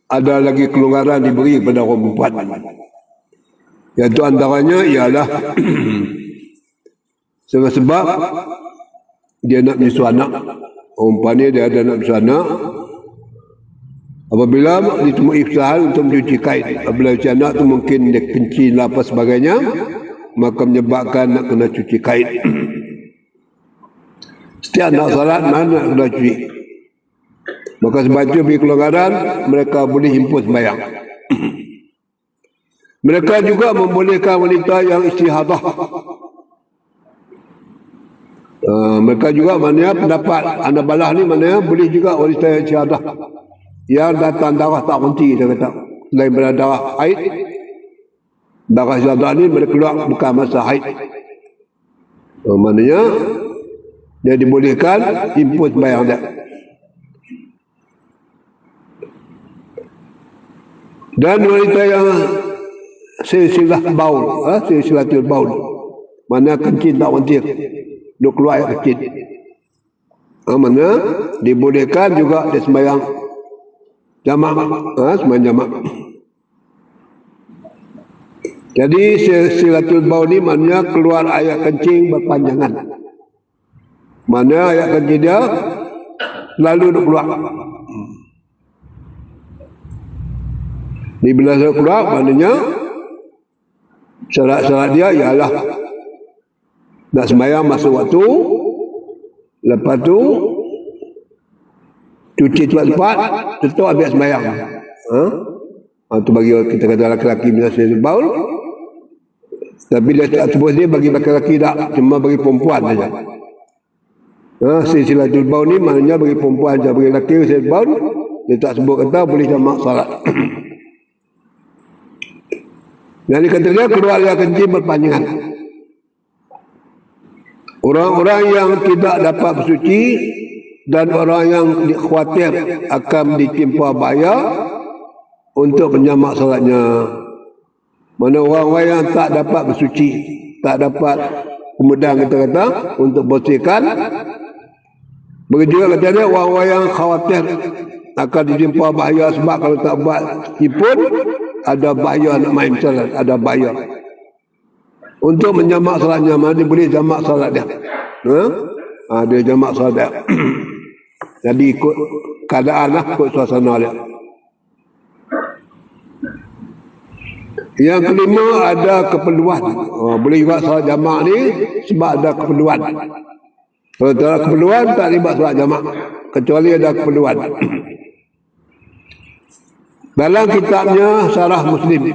ada lagi kelonggaran diberi kepada orang perempuan. Iaitu antaranya ialah sebab dia nak menyusu anak. Orang perempuan ni dia ada nak menyusu anak. Apabila ditemui usaha untuk mencuci kain, apabila cuci anak tu mungkin dia kencing apa sebagainya, maka menyebabkan nak kena cuci kain. Setiap nak salat mana nak kena cuci. Maka sebab itu bagi kelonggaran, mereka boleh himpun sembahyang. Mereka juga membolehkan wanita yang istihadah. Mereka juga maknanya pendapat Hanabalah ni maknanya boleh juga wanita yang istihadah. Yang datang darah tak berhenti, dia kata. Selain daripada darah haid, darah istihadah ni mereka keluar bukan masa haid. Maknanya dia dibolehkan himpun sembahyang dia. Dan wanita yang silsilah baul, silsilatul baul, mana kencing tak berhenti, dia keluar air kencing. Mana dibolehkan juga dia sembahyang jamak, sembahyang jamak. Jadi silsilatul baul ni maknanya keluar air kencing berpanjangan. Mana air kencing dia lalu dia keluar. Di bila saya keluar, maknanya syarat-syarat dia ialah nak sembahyang masa waktu, Lepas tu cuci cepat-cepat, tutup habis sembahyang. Tu bagi kita kata lelaki bila saya baul. Tapi dia tak sebut dia bagi lelaki tak, cuma bagi perempuan saja. Silatul baul ni maknanya bagi perempuan saja, bagi lelaki saya baul dia tak sebut kata boleh jamak salat. Dan dia kata dia keluarga kencing berpanjangan. Orang-orang yang tidak dapat bersuci dan orang yang khawatir akan ditimpa bahaya untuk menjamak salatnya. Mana orang-orang yang tak dapat bersuci, tak dapat kemudahan kita kata untuk bersihkan. Begitu juga kata dia orang-orang yang khawatir akan ditimpa bahaya sebab kalau tak buat pun ada bahaya nak main salat, ada bahaya. Untuk menjamak salatnya, mana dia boleh jamak salat dia. Dia jamak salat dia. Jadi ikut keadaan lah, ikut suasana dia. Yang kelima ada keperluan. Boleh juga salat jamak ni sebab ada keperluan. Kalau tak ada keperluan tak libat salat jamak, kecuali ada keperluan. Dalam kitabnya Syarah Muslim,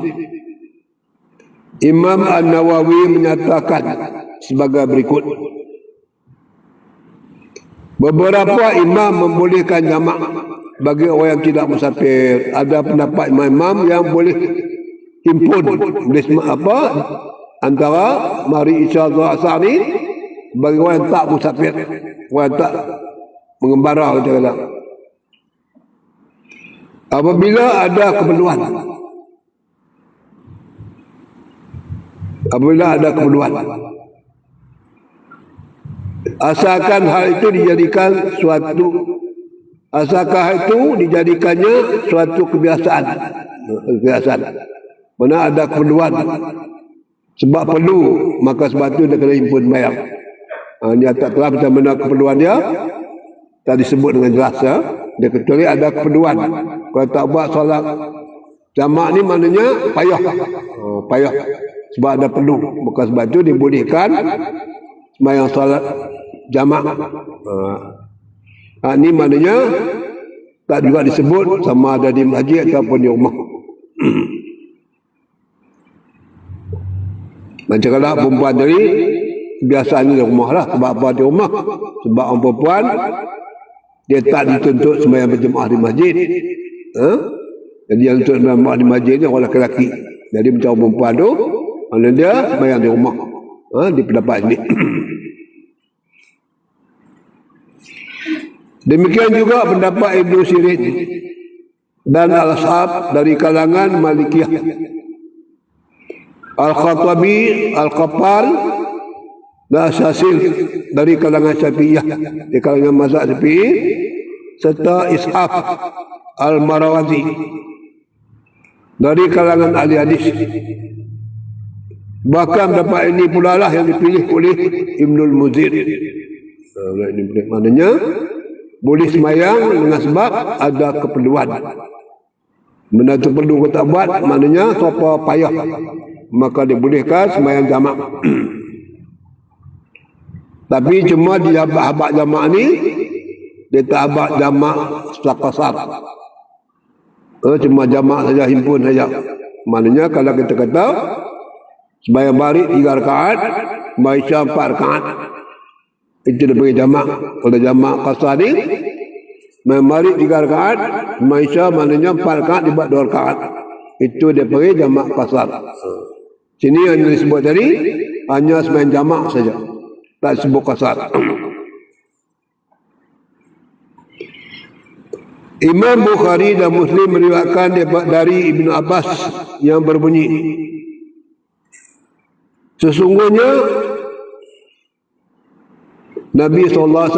Imam An-Nawawi menyatakan sebagai berikut. Beberapa imam membolehkan jamak bagi orang yang tidak musafir. Ada pendapat imam-imam yang boleh himpun antara mari isya zuhur asar ni bagi orang yang tak musafir, orang yang tak mengembara kita kata. Apabila ada keperluan. Apabila ada keperluan. Asalkan hal itu dijadikan dijadikannya suatu kebiasaan. Mana ada keperluan. Sebab perlu, maka sebab itu dia kena himpun bayar. Dia tak telah macam mana keperluan dia. Tak disebut dengan jelas ya. Dia kecuali ada keperluan. Kalau tak buat solat jamak ni maknanya payah. Payah. Sebab ada perlu. Maka sebab itu dibolehkan sembahyang solat jamak. Ini maknanya tak juga disebut sama ada di masjid ataupun di rumah. Macam kalau perempuan tadi biasanya di rumah lah. Sebab apa di rumah? Sebab orang perempuan dia tak dituntut sembahyang berjemaah di masjid. Jadi yang tuntut sembahyang di masjid ni orang lelaki. Jadi macam orang perempuan tu, mana dia sembahyang di rumah. Di pendapat ini. Demikian juga pendapat Ibnu Sirin dan Al-Ashab dari kalangan Malikiyah. Al-Khattabi, Al-Qaffal dan Syasil dari kalangan Syafi'iyah, di kalangan mazhab Syafi'i, serta Ishaq Al-Marawazi dari kalangan ahli hadis. Bahkan pendapat ini pula lah yang dipilih oleh Ibnul Muzir. Ini maknanya boleh sembahyang dengan sebab ada keperluan. Benda tu perlu kita buat, maknanya siapa payah, maka dibolehkan sembahyang jamak. Tapi cuma di habak jamak ni dia tak habak jamak secara kasar. Cuma jamak saja, himpun saja. Maknanya kalau kita kata sembahyang barik 3 rakaat, sembahyang isya 4 rakaat, itu dia bagi jamak. Kalau jamak kasar ni sembahyang barik 3 rakaat, sembahyang isya maknanya 4 rakaat dibuat 2 rakaat. Itu dia bagi jamak kasar. Sini yang disebut tadi hanya sembahyang jamak saja, tak sebut kasar. Imam Bukhari dan Muslim meriwayatkan dari Ibnu Abbas yang berbunyi, sesungguhnya Nabi SAW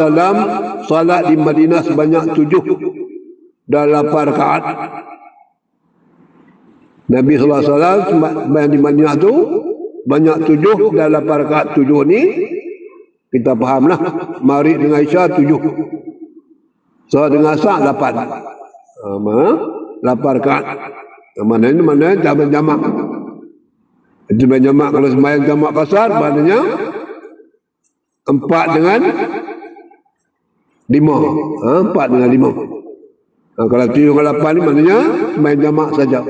salat di Madinah sebanyak 7 dan 8 rakaat. Nabi SAW sembahyang di Madinah tu banyak 7 dan 8 rakaat. 7 ni kita fahamlah, Maghrib dengan Isya 7, Salat dengan Asar 8. 8 rakaat. Mana jamak. Itu jamak. Kalau sembahyang jamak kasar, maknanya 4 dengan 5. 4 dengan 5. Kalau 7 dengan 8 ni maknanya main jamak saja.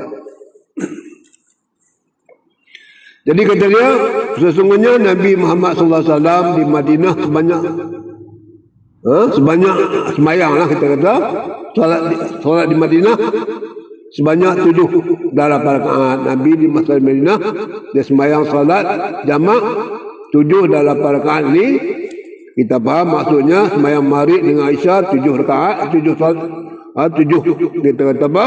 Jadi kata dia, sesungguhnya Nabi Muhammad SAW di Madinah sebanyak semayang lah kita kata, solat di Madinah sebanyak 7 dalam rakaat. Nabi di masa Madinah dia semayang solat jamak 7 dalam rakaat ni. Kita faham maksudnya semayang maghrib dengan Isya 7 rakaat, 7 kita kata apa?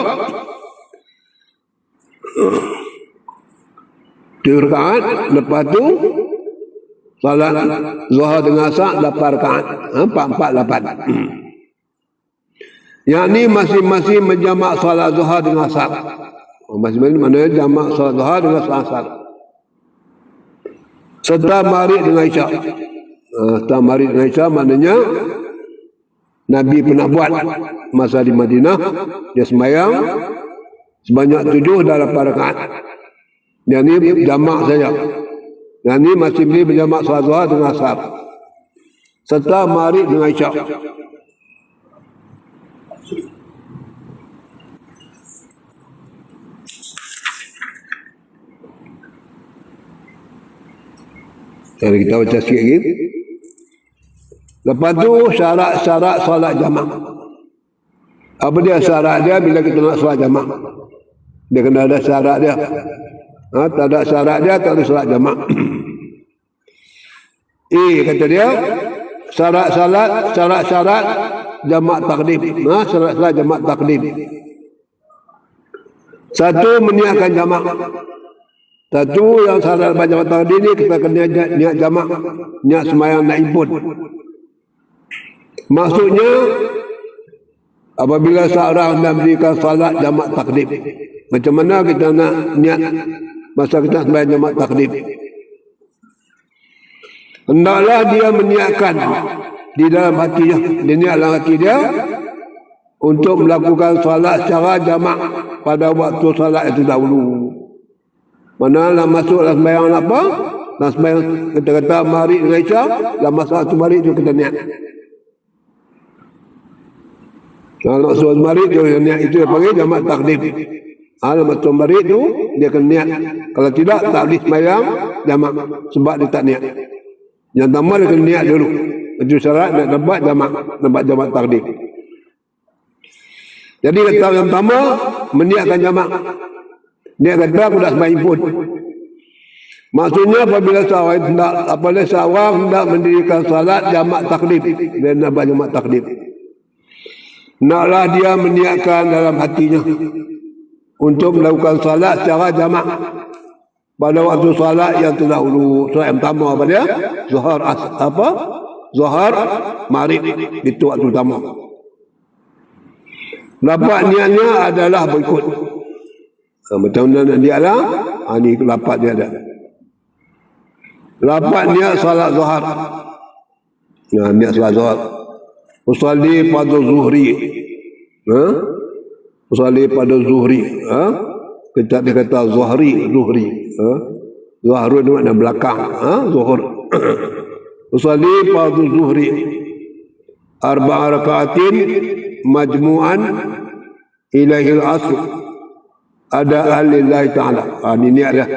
7 rakaat, lepas tu salat Zuhur dengan Asar 8 rakaat, 4-4-8. Yang ni masing-masing menjamak salat Zuhur dengan Asar. Masing-masing mana jamak salat Zuhur dengan Asar. Serta maghrib dengan Isya. Serta maghrib dengan Isya maknanya Nabi pernah buat masa di Madinah, dia sembahyang sebanyak 7 dalam rakaat. Yang ni jamak saja. Yang ni masih boleh berjamak salat Zuhur dengan Asar. Serta maghrib dengan Isya. Jadi kita baca sikit lagi. Lepas tu syarat-syarat solat jamak. Apa dia syarat dia bila kita nak solat jamak? Dia kena ada syarat dia. Tak ada syarat dia tak boleh solat jamak. Kata dia syarat-syarat jamak takdim. Syarat-syarat jamak takdim. Satu, meniatkan jamak. Satu yang syarat jamak takdim ni kita kena niat jamak, niat sembahyang nak impun. Maksudnya apabila seorang nak berikan salat jamak takdim, macam mana kita nak niat masa kita sembahyang jamak takdim? Hendaklah dia meniatkan di dalam hatinya, dia niat dalam hati dia untuk melakukan salat secara jamak pada waktu salat itu dahulu. Mana lah masuk dalam sembahyang apa? Dalam sembahyang kita kata maghrib dengan Isya, dalam masa tu maghrib tu kita niat. Kalau masuk maghrib tu niat, itu dia panggil jamak takdim. Kalau masuk maghrib tu dia kena niat. Kalau tidak tak boleh sembahyang jamak sebab dia tak niat. Yang pertama dia kena niat dulu. Itu syarat nak dapat jamak takdim. Jadi kata yang pertama meniatkan jamak. Dia kata aku dah sembahyang pun. Maksudnya apabila seorang hendak mendirikan salat jamak takdim, dia nak buat jamak takdim, naklah dia meniatkan dalam hatinya untuk melakukan salat secara jamak pada waktu salat yang terdahulu. Salat yang pertama apa dia? Zuhur maghrib, itu waktu pertama. Lapat niatnya adalah berikut. Macam mana dia lah? Ini lapat dia ada. Lapat niat salat Zuhur. Niat salat Zuhur. Usalli pada zuhri. Usalli pada zuhri. Kita dia kata zuhri. Zuhur itu makna belakang. Zuhur. Usalli pada zuhri. 4 rakaatin majmu'an ilahil asr. Ada ahlillahi ta'ala. Ini niat dah.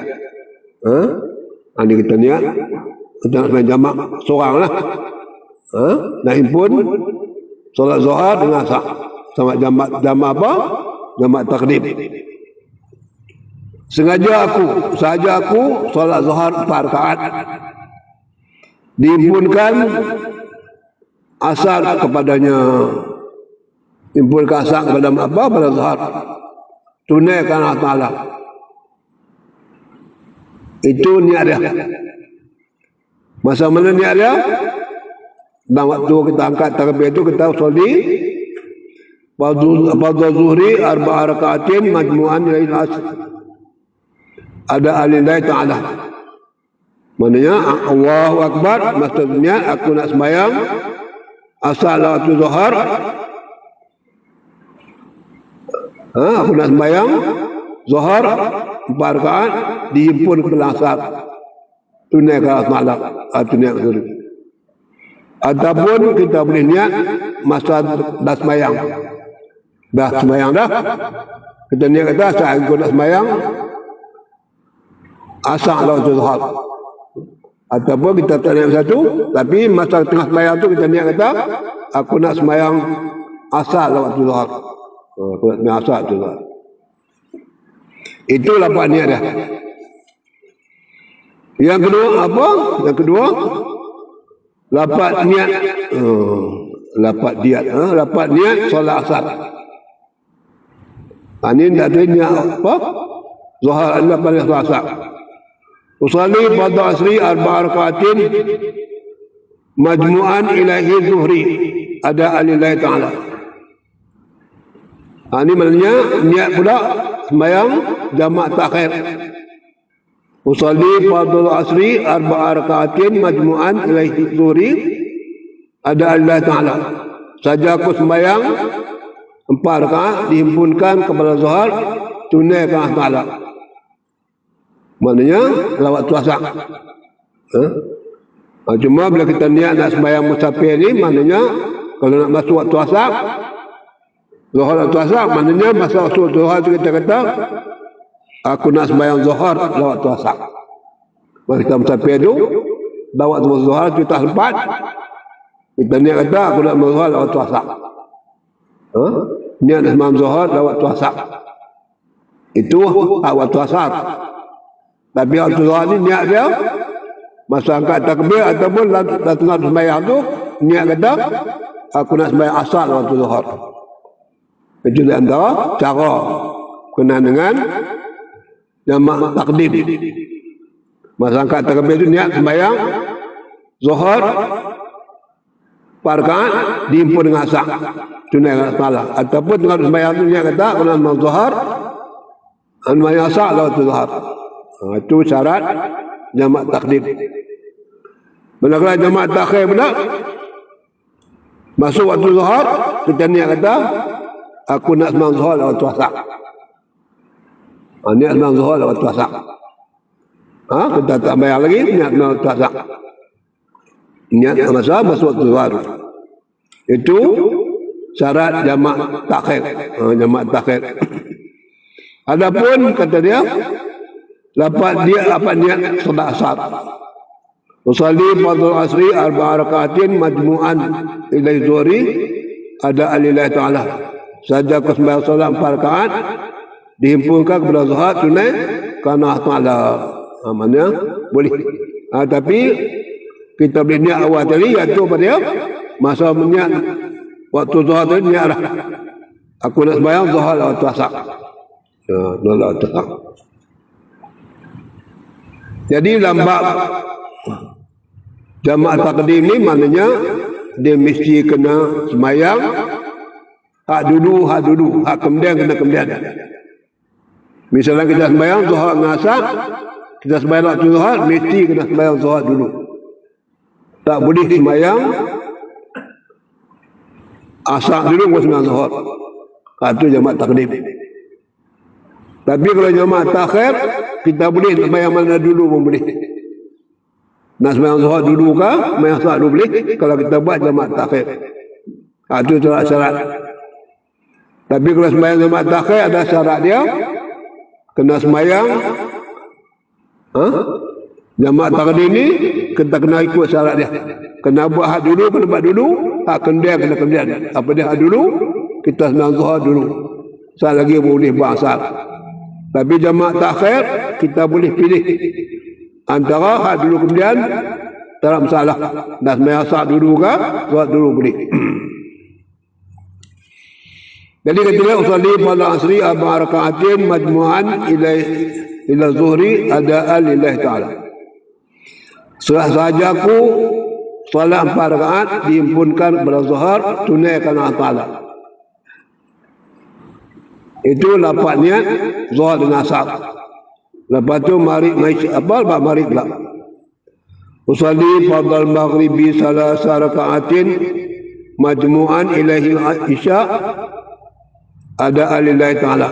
Ini kita niat. Kita nak main jamak seorang lah. Nak himpun solat Zuhur dengan Asar. Sama jamak apa? Jamak takdim. Sahaja aku solat Zuhur 4 rakaat. Dihimpunkan Asar kepadanya. Himpunkan Asar kepada apa? Pada Zuhur. Tunaikan Allah Ta'ala. Itu niat dia. Masa mana niat dia? Dan waktu kita angkat takbir itu kita soli pada zuhri 4 rakaatin majmu'an ilal asr. Ada alillahi ta'ala. Maknanya Allahu Akbar, maksudnya aku nak sembahyang asal waktu Zuhur. Aku nak sembahyang Zuhur 4 rakaat dihimpun kepada Asar. Tunaikan Allah Ta'ala. Ataupun kita boleh niat masa dah semayang. Dah semayang dah. Kita niat kata saat aku nak semayang asak lah waktu zuhur. Ataupun kita tak niat satu, tapi masa tengah semayang tu kita niat kata aku nak semayang asak lah waktu zuhur. Aku nak semayang asak tu lah. Itu lapan niat dah. Yang kedua apa? Yang kedua lapan niat lapan niat solat asar. Ini tak ada niat apa? Zuhur lapan niat solat asar. Usalli pada asri arba'a rakaatin majmu'an ilahi zuhri ada alillahi ta'ala. Ini maknanya niat pula sembahyang jamak takhir. Usalli pada asri arba'a rakaatin majmu'an ilahi zuhri ada alillahi ta'ala. Saja aku sembahyang 4 rakaat dihimpunkan kepada zuhur tunai ke Allah Ta'ala. Maknanya lawat tuasak. Cuma bila kita niat nak sembahyang musafir ni, maknanya kalau nak masuk waktu asar, zuhur waktu asar, maknanya masa masuk zuhur tu kita kata aku nak sembahyang zuhur lawat waktu asar. Kalau kita musafir tu dah waktu zuhur kita sempat, kita niat kata aku nak sembahyang zuhur lawat waktu asar. Niat nak sembahyang zuhur lawat waktu asar. Itu waktu asar. Tapi waktu zuhur ni niat dia masa angkat takbir ataupun dah tengah sembahyang tu niat kata aku nak sembahyang asar waktu zuhur. Itu di antara cara berkenaan dengan jamak takdim. Masa angkat takbir tu niat sembahyang zuhur rakaat dihimpun dengan asar tunai dengan salah. Ataupun tengah sembahyang tu niat kata aku nak sembahyang zuhur sembahyang asar waktu zuhur. Itu syarat jamak takdim. Bila jamak takhir pula masuk waktu zuhur kita niat kata aku nak sembahyang zuhur waktu asar. Niat sembahyang zuhur waktu asar. Kita tak bayar lagi niat sembahyang waktu asar. Niat masa masuk waktu zuhur. Itu syarat jamak takhir. Jamak takhir. Adapun kata dia lapan niat solat asar. Usalli fardhu asri arba'a rakaatin majmu'an ilai zuhri ada alillahi ta'ala. Saja aku sembahyang solat 4 rakaat dihimpunkan kepada zuhur tunai kerana Allah Ta'ala. Maknanya boleh. Tapi kita boleh niat awal tadi iaitu pada dia masa niat waktu zuhur tadi niat dah aku nak sembahyang zuhur waktu asar. Waktu asar. Jadi dalam bab jamak takdim ni maknanya dia mesti kena semayang hak dulu, hak kemudian kena kemudian. Misalnya kita sembayang zuhur dengan asar, kita sembayang waktu zuhur mesti kena sembayang zuhur dulu. Tak boleh sembayang asar dulu baru sembayang zuhur. Itu jamak takdim. Tapi kalau jamak takhir kita boleh sembahyang mana dulu pun boleh. Nak sembahyang zuhur dulu ke, sembahyang asar dulu boleh kalau kita buat jamak takhir. Itu syarat. Tapi kalau sembahyang jamak takhir ada syarat dia. Kena sembahyang jamak takdim ni kita kena ikut syarat dia. Kena buat hak dulu, kena buat dulu, hak kemudian kena kemudian. Apa dia hak dulu? Kita sembahyang zuhur dulu. Saat lagi boleh buat asar. Tapi jamak takhir kita boleh pilih antara hak dulu kemudian tak ada masalah. Dah sembahyang asar dulu ke, buat dulu boleh. Jadi ketika usalli pada asri arba'a rakaatin majmu'an ila zuhri ada lillahi ta'ala. Sahaja aku salat 4 rakaat dihimpunkan kepada zuhur tunaikan Allah Ta'ala. Itu lapan niat zuhur dengan asar. Lepas tu maghrib pula. Usalli fardal maghribi salasa rakaatin majmu'an ilahi isya ada alillahi ta'ala.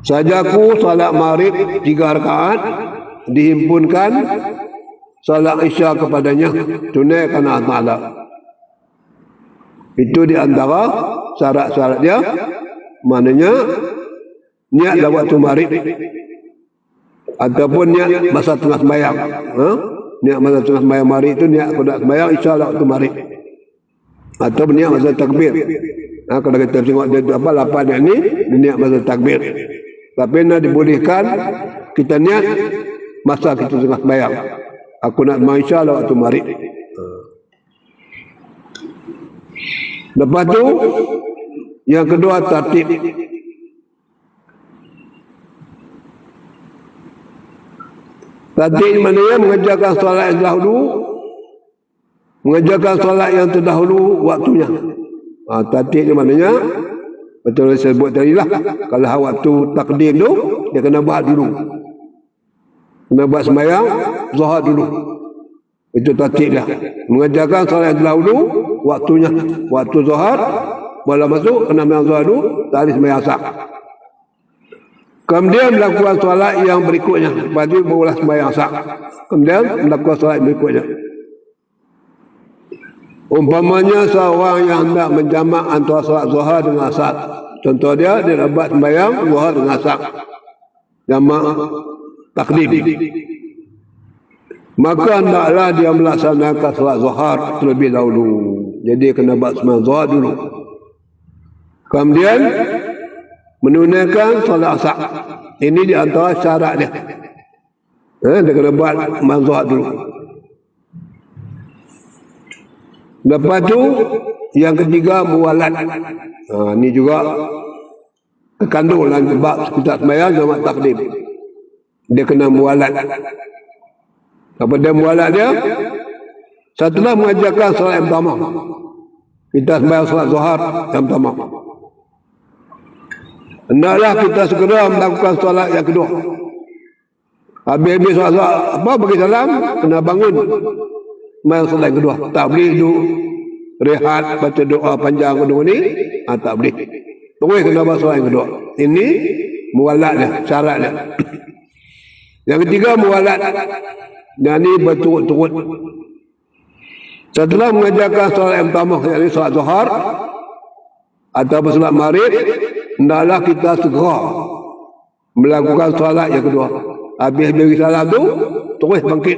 Sajaku salat maghrib 3 rakaat dihimpunkan salat isya kepadanya, tunaikan Allah Ta'ala. Itu di antara syarat-syarat dia. Maknanya niat dah waktu maghrib ataupun niat masa tengah sembahyang. Niat masa tengah sembahyang maghrib itu niat pada sembahyang isya dah waktu maghrib. Atau niat masa takbir. Kalau kita tengok dia apa lapan ni niat masa takbir. Tapi nak dibolehkan kita niat masa kita tengah sembahyang. Aku nak sembahyang isya dah waktu maghrib. Lepas tu yang kedua tertib. Tertib maknanya mengerjakan solat yang terdahulu, mengerjakan solat yang terdahulu waktunya. Tertib maknanya betul saya sebut tadi lah. Kalau waktu takdim tu dia kena buat dulu, kena buat sembahyang zuhur dulu. Itu tertib dah. Mengerjakan solat yang terdahulu waktunya, waktu zuhur boleh masuk kena sembahyang zuhur dulu, tak ada sembahyang asar. Kemudian melakukan solat yang berikutnya, lepas tu barulah sembahyang asar. Kemudian melakukan solat yang berikutnya. Umpamanya seorang yang hendak menjamak antara solat zuhur dengan asar. Contoh dia dapat sembahyang zuhur dengan asar, jamak takdim. Maka hendaklah dia melaksanakan solat zuhur terlebih dahulu. Jadi kena buat sembahyang zuhur dulu. Kemudian menunaikan solat asar. Ini di antara syarat dia. Dia kena buat sembahyang zuhur dulu. Lepas tu yang ketiga muwalat. Ini juga terkandung dalam bab kita sembahyang jamak takdim. Dia kena muwalat. Apa dia muwalat dia? Setelah mengajarkan solat yang pertama, kita sembahyang solat zuhur yang pertama, hendaklah kita segera melakukan solat yang kedua. Habis-habis solat apa bagi salam, kena bangun sembahyang solat yang kedua. Tak boleh duduk rehat baca doa panjang kedua ni, tak boleh. Terus kena buat solat yang kedua. Ini muwalat dia, syarat dia. Yang ketiga muwalat. Dan ini berturut-turut. Setelah mengajarkan solat yang pertama, yakni solat zuhur atau solat maghrib, hendaklah kita segera melakukan solat yang kedua. Habis bagi salam tu, terus bangkit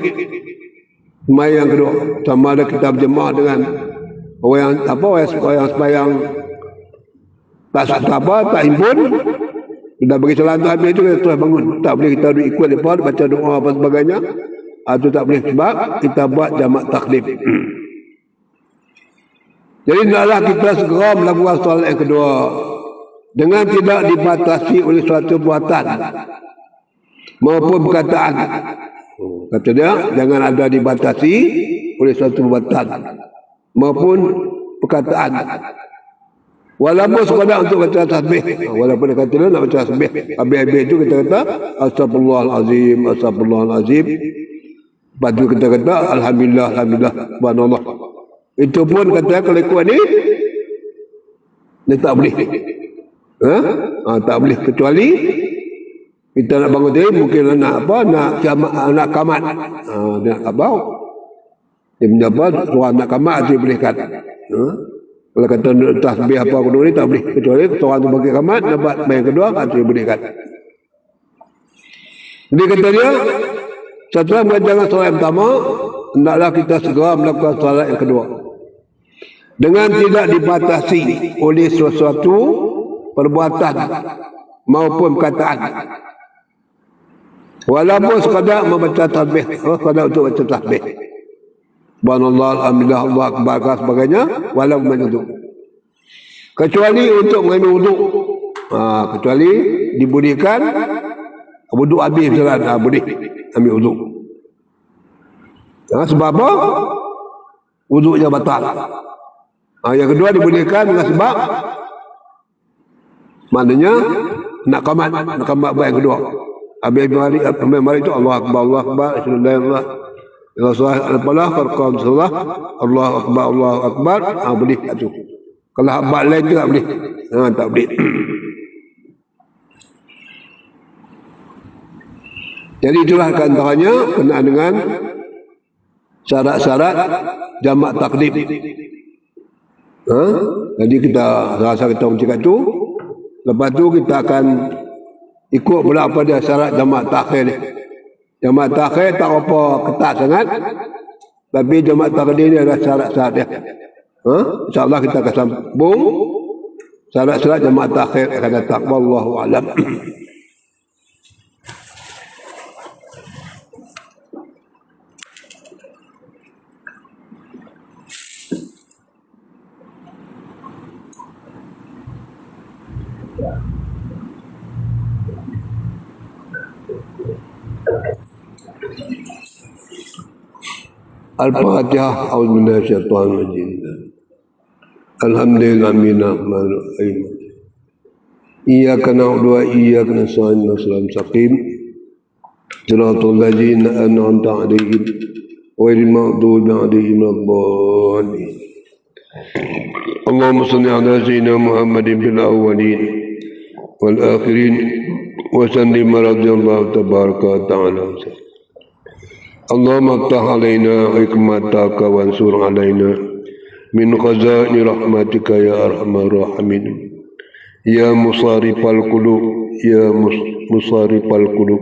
sembahyang yang kedua. Sama ada kita berjemaah dengan orang yang sembahyang tak apa, tak himpun. Kita bagi salam tu habis tu kita terus bangun. Tak boleh kita duduk ikut depan baca doa apa sebagainya. Itu tak boleh sebab kita buat jamak takdim. Jadi hendaklah kita segera melakukan solat yang kedua dengan tidak dibatasi oleh suatu perbuatan maupun perkataan. Kata dia jangan ada dibatasi oleh suatu perbuatan maupun perkataan. Walaupun sekadar untuk baca tasbih. Walaupun dia kata dia nak baca tasbih, habis-habis itu kita kata astagfirullahalazim, astagfirullahalazim. Lepas tu kita kata alhamdulillah, alhamdulillah, subhanallah. Itu pun kata kalau ikut ni dia tak boleh. Tak boleh kecuali kita nak bangun tadi mungkin nak apa, nak kamat. Dia nak apa? Dia punya apa? Tuan nak kamat dia bolehkan. Kalau kata tasbih apa kedua ni tak boleh kecuali tuan tu bagi kamat dapat yang kedua dia bolehkan. Dia kata dia setelah mengajarkan solat yang pertama, hendaklah kita segera melakukan solat yang kedua dengan tidak dibatasi oleh sesuatu perbuatan maupun perkataan. Walaupun sekadar membaca tasbih, sekadar untuk baca tasbih. Subhanallah, alhamdulillah, Allah akbar dan sebagainya, walaupun macam itu. Kecuali untuk mengambil wuduk. Kecuali dibolehkan wuduk habis misalnya, boleh ambil wuduk. Sebab apa? Wuduknya batal. Yang kedua dibolehkan dengan sebab maknanya nak kamat yang kedua. Habis mari itu Allah akbar, Allah akbar, Allah Allah farqam salah, Allah akbar, Allah akbar, boleh tu. Kalau abad lain tu tak boleh. Tak boleh. Jadi itulah antaranya kenaan dengan syarat-syarat jamak takdim. Jadi kita rasa kita cakap tu, lepas tu kita akan ikut pula apa dia syarat jamak takhir ni. Jamak takhir tak apa ketat sangat, tapi jamak takdim ni ada syarat-syarat dia. InsyaAllah kita akan sambung syarat-syarat jamak takhir akan datang. Wallahu a'lam. Al-Fatihah. A'udzubillahi minasyaitonir rajim. Alhamdulillahirrahmanirrahim. Iyyaka na'budu wa iyyaka nasta'in. Ihdinas mustaqim. Shiratal ladzina an'amta 'alaihim ghairil maghdubi 'alaihim waladdallin. Allahumma shalli 'ala sayyidina Muhammadin fil awwalin wal akhirin wa sallim radhiyallahu tabaraka wa ta'ala. Allahumma aftah alaina hikmataka wansur alaina min khaza'ini rahmatika ya arhamar rahimin. Ya musarifal qulub, ya musarifal qulub,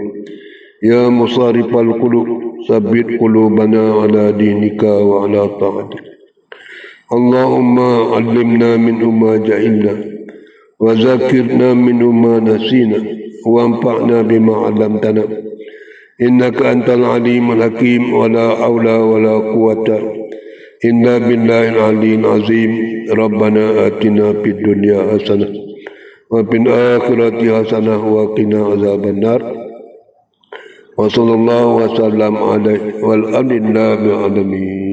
ya musarifal qulub, sabbit qulubana ala dinika wa ala ta'atik. Allahumma allimna minhu ma jahilna wa zakirna minhu ma nasina wa anfa'na bima 'allamtana. Innaka antal alimul hakim wa la hawla wa la quwwata illa billahil aliyyil azim. Rabbana atina fid dunya hasanah wa fil akhirati hasanah wa qina azabannar. Wa sallallahu wa sallam alaihi wal hamdulillahi rabbil alamin.